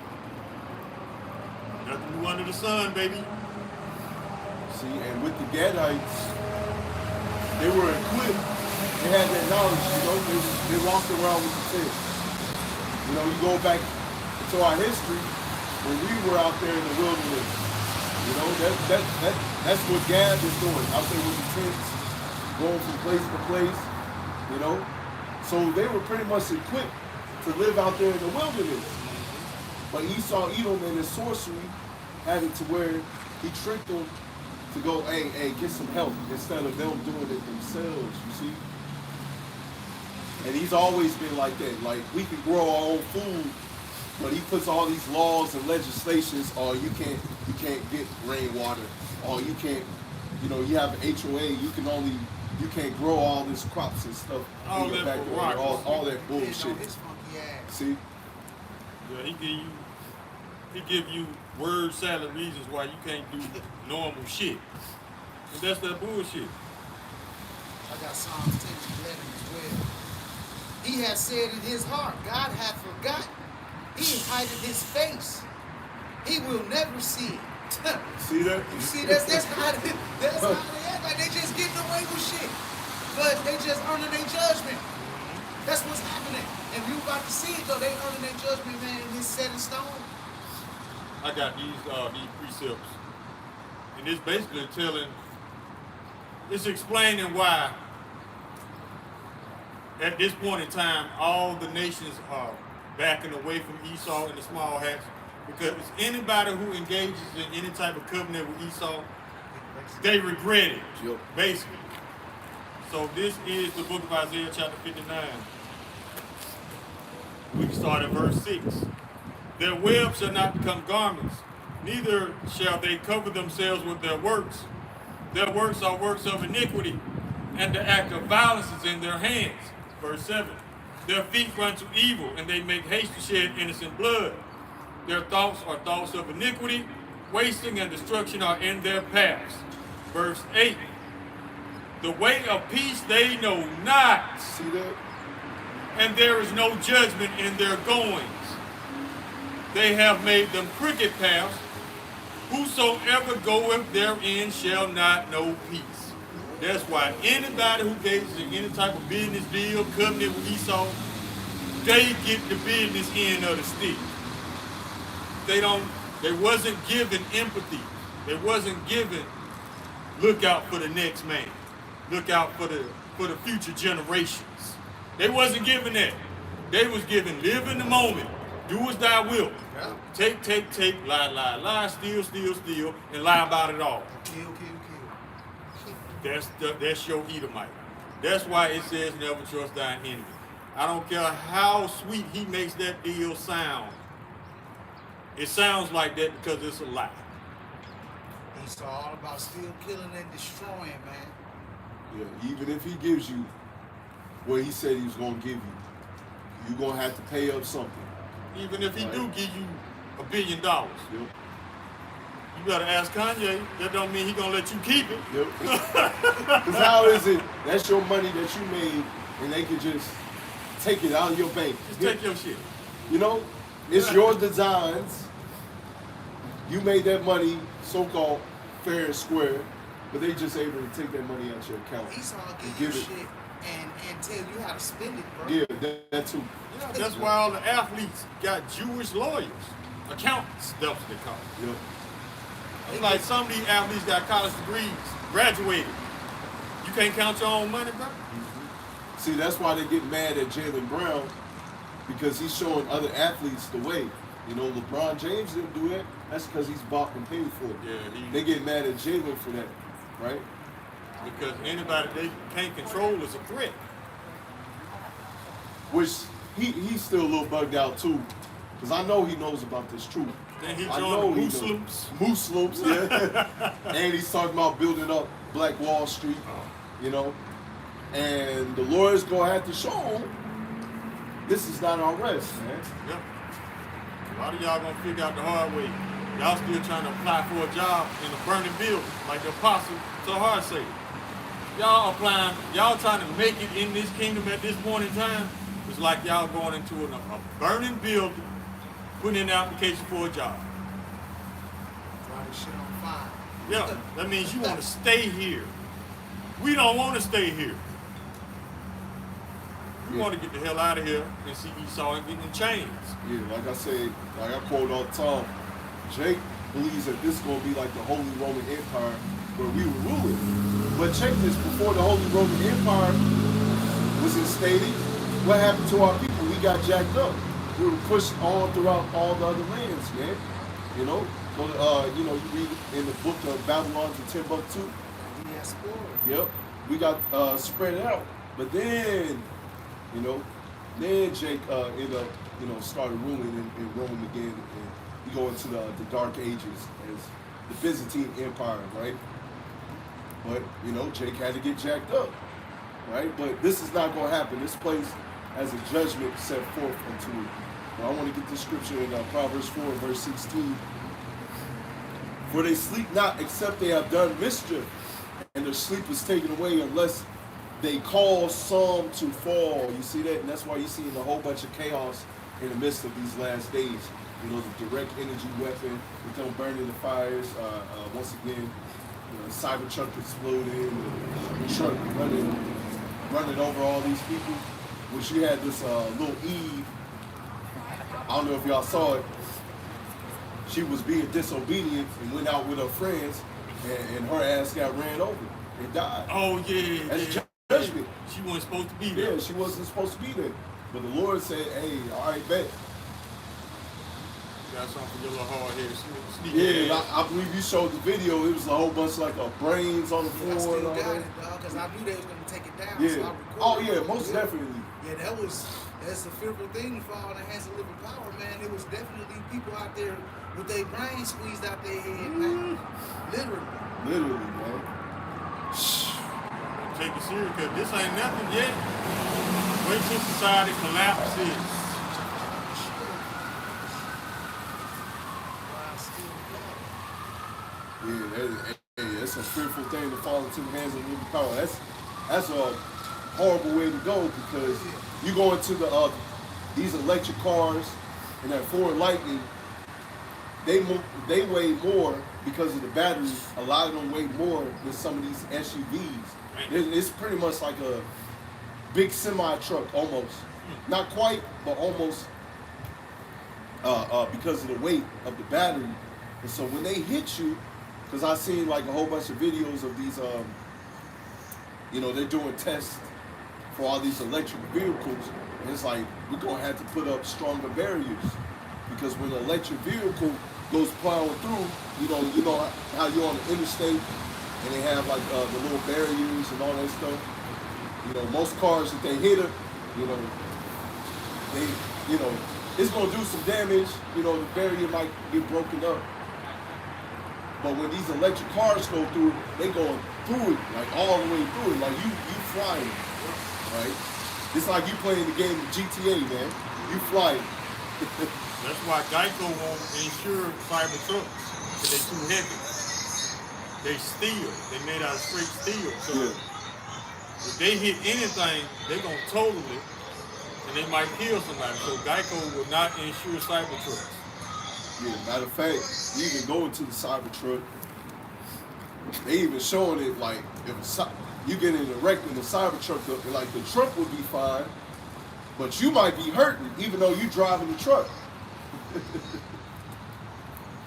S2: Nothing new under the sun, baby.
S1: See, and with the Gadites, they were equipped. They had that knowledge, you know. They walked around with the tent. You know, you go back to our history when we were out there in the wilderness. You know, that's what Gad was doing out there with the tents, going from place to place. You know, so they were pretty much equipped to live out there in the wilderness. But Esau, Edom, and his sorcery had it to where he tricked them to go, hey, get some help instead of them doing it themselves, you see? And he's always been like that. Like, we can grow our own food, but he puts all these laws and legislations, or you can't get rainwater, or you can't, you know, you have an HOA, you can't grow all these crops and stuff.
S2: All that backyard,
S1: all that bullshit. See?
S2: Yeah, he give you word salad reasons why you can't do normal shit. And that's that bullshit.
S3: I got Psalms 10:11 as well. He has said in his heart, God hath forgotten. He hideth his face. He will never see it.
S1: See that?
S3: You see, that's how they act. Like they just getting away with shit. But they just earning their judgment. That's what's happening. And you about to see it though, they earning their judgment, man, and it's set in stone.
S2: I got these precepts. And it's basically it's explaining why at this point in time, all the nations are backing away from Esau and the small hats, because anybody who engages in any type of covenant with Esau, they regret it, basically. So this is the book of Isaiah chapter 59. We can start at verse 6. Their webs shall not become garments, neither shall they cover themselves with their works. Their works are works of iniquity, and the act of violence is in their hands. Verse 7. Their feet run to evil, and they make haste to shed innocent blood. Their thoughts are thoughts of iniquity, wasting and destruction are in their paths. Verse 8. The way of peace they know not.
S1: See that?
S2: And there is no judgment in their goings. They have made them crooked paths. Whosoever goeth therein shall not know peace. That's why anybody who engages in any type of business deal, covenant with Esau, they get the business end of the stick. They wasn't given empathy. They wasn't given look out for the next man. Look out for the future generations. They wasn't given that. They was given live in the moment. Do as thou wilt. Take, lie, steal, and lie about it all.
S3: Kill.
S2: That's your Edomite. That's why it says never trust thine enemy. I don't care how sweet he makes that deal sound. It sounds like that because it's a lie.
S3: It's all about still killing and destroying, man.
S1: Yeah, even if he gives you what he said he was going to give you, you're going to have to pay up something.
S2: Even if he do give you $1 billion.
S1: Yep.
S2: You better ask Kanye. That don't mean he going to let you keep it.
S1: Yep. Because how is it that's your money that you made and they could just take it out of your bank?
S2: Just take your shit.
S1: You know, it's your designs. You made that money so-called fair and square, but they just able to take that money out your account.
S3: Esau give you shit and tell you how to spend it, bro.
S1: Yeah, that too.
S2: Yeah, that's why all the athletes got Jewish lawyers, accountants, that's what they call it.
S1: Yep.
S2: It's like some of these athletes got college degrees, graduated. You can't count your own money, bro?
S1: Mm-hmm. See, that's why they get mad at Jaylen Brown, because he's showing other athletes the way. You know, LeBron James didn't do that. That's because he's bought and paid for it.
S2: Yeah,
S1: they get mad at Jaylen for that, right?
S2: Because anybody they can't control is a threat.
S1: Which he's still a little bugged out too, because I know he knows about this truth.
S2: Then he
S1: I
S2: joined
S1: know
S2: the Muslims.
S1: Muslims, yeah. And he's talking about building up Black Wall Street, you know. And the Lord's gonna have to show him this is not our rest, man.
S2: Yep. A lot of y'all gonna figure out the hard way. Y'all still trying to apply for a job in a burning building, like the apostle Zahar said. Y'all applying, y'all trying to make it in this kingdom at this point in time. It's like y'all going into a burning building, putting in an application for a job.
S3: Driving shit on fire.
S2: Yeah, that means you want to stay here. We don't want to stay here. We want to get the hell out of here and see Esau and get in chains.
S1: Yeah, like I said, like I quote all the time, Jake believes that this is going to be like the Holy Roman Empire where we were ruling. But check this, before the Holy Roman Empire was instated, what happened to our people? We got jacked up. We were pushed all throughout all the other lands, man. You know, you know, you read in the book of Babylon to Timbuktu. Yep, we got spread out. But then, you know, then Jake ended up, you know, started ruling in Rome again, and you go into the Dark Ages as the Byzantine Empire, right? But, you know, Jake had to get jacked up, right? But this is not going to happen. This place has a judgment set forth unto it. Now, I want to get this scripture in Proverbs 4, verse 16. For they sleep not except they have done mischief, and their sleep is taken away unless they cause some to fall. You see that? And that's why you're seeing a whole bunch of chaos in the midst of these last days. You know, the direct energy weapon, with them burning the fires. Once again, you know, the Cybertruck exploding, the truck running over all these people. Which you had this little Eve, I don't know if y'all saw it, she was being disobedient and went out with her friends, and her ass got ran over and died.
S2: Oh, yeah.
S1: That's judgment.
S2: She wasn't supposed to be there.
S1: Yeah, she wasn't supposed to be there. But the Lord said, hey, all right, bet.
S2: Got something for your little hard head.
S1: Yeah, I believe you showed the video. It was a whole bunch of like brains on the floor.
S3: I still
S1: and all
S3: got
S1: that.
S3: it, dog, because I knew they was going to take it down.
S1: Yeah.
S3: So I
S1: Oh,
S3: recorded
S1: yeah,
S3: it.
S1: most definitely.
S3: Yeah, that's a fearful thing to fall in the hands of living power, man. It was definitely people out there with their brains squeezed out their head, man. Literally,
S1: man.
S2: Take it serious, because this ain't nothing yet. Wait till society collapses.
S1: Yeah, that's a fearful thing to fall into the hands of living power. That's a horrible way to go, because you go into these electric cars and that Ford Lightning, they weigh more because of the batteries. A lot of them weigh more than some of these SUVs. It's pretty much like a big semi truck almost. Not quite, but almost, because of the weight of the battery. And so when they hit you, because I've seen like a whole bunch of videos of these, you know, they're doing tests for all these electric vehicles, and it's like, we're going to have to put up stronger barriers, because when an electric vehicle goes plowing through, you know how you're on the interstate, and they have like the little barriers and all that stuff. You know, most cars, if they hit it, you know, it's going to do some damage. You know, the barrier might get broken up. But when these electric cars go through, they going through it, like all the way through it, like you flying, right? It's like you playing the game of GTA, man. You flying.
S2: That's why Geico won't insure cyber trucks, because they're too heavy. They steel. They made out of straight steel. So if they hit anything, they're going to total it, and they might kill somebody. So Geico will not insure cyber trucks.
S1: Yeah, matter of fact, you even go into the Cybertruck, they even showing it like, if you get in a wreck in the Cybertruck, like the truck would be fine, but you might be hurting even though you're driving the truck.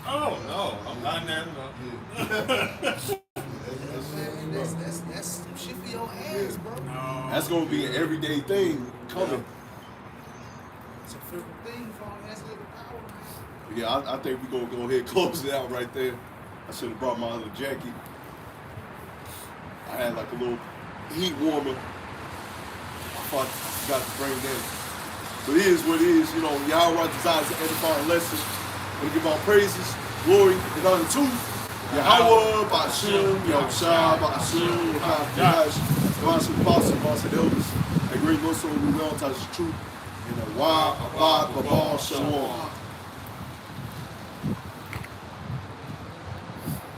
S2: Oh, no, I'm not in there,
S3: That's some shit for your ass, bro.
S2: No.
S1: That's going to be an everyday thing coming.
S3: It's a fearful thing for all hands of living power, man.
S1: Yeah, I think we're going to go ahead and close it out right there. I should have brought my other jacket. I had like a little heat warmer. I forgot to bring that. But it is what it is. You know, Yahweh desires to edify and lesson. We give all praises, glory, and honor to Yahweh, Ba'ashem, Yahushua, Ba'ashem, Ba'ashem, Ba'ashem, elders, a great Muslim, we will touch the truth. And a YASHAMIAHLA, Shalom.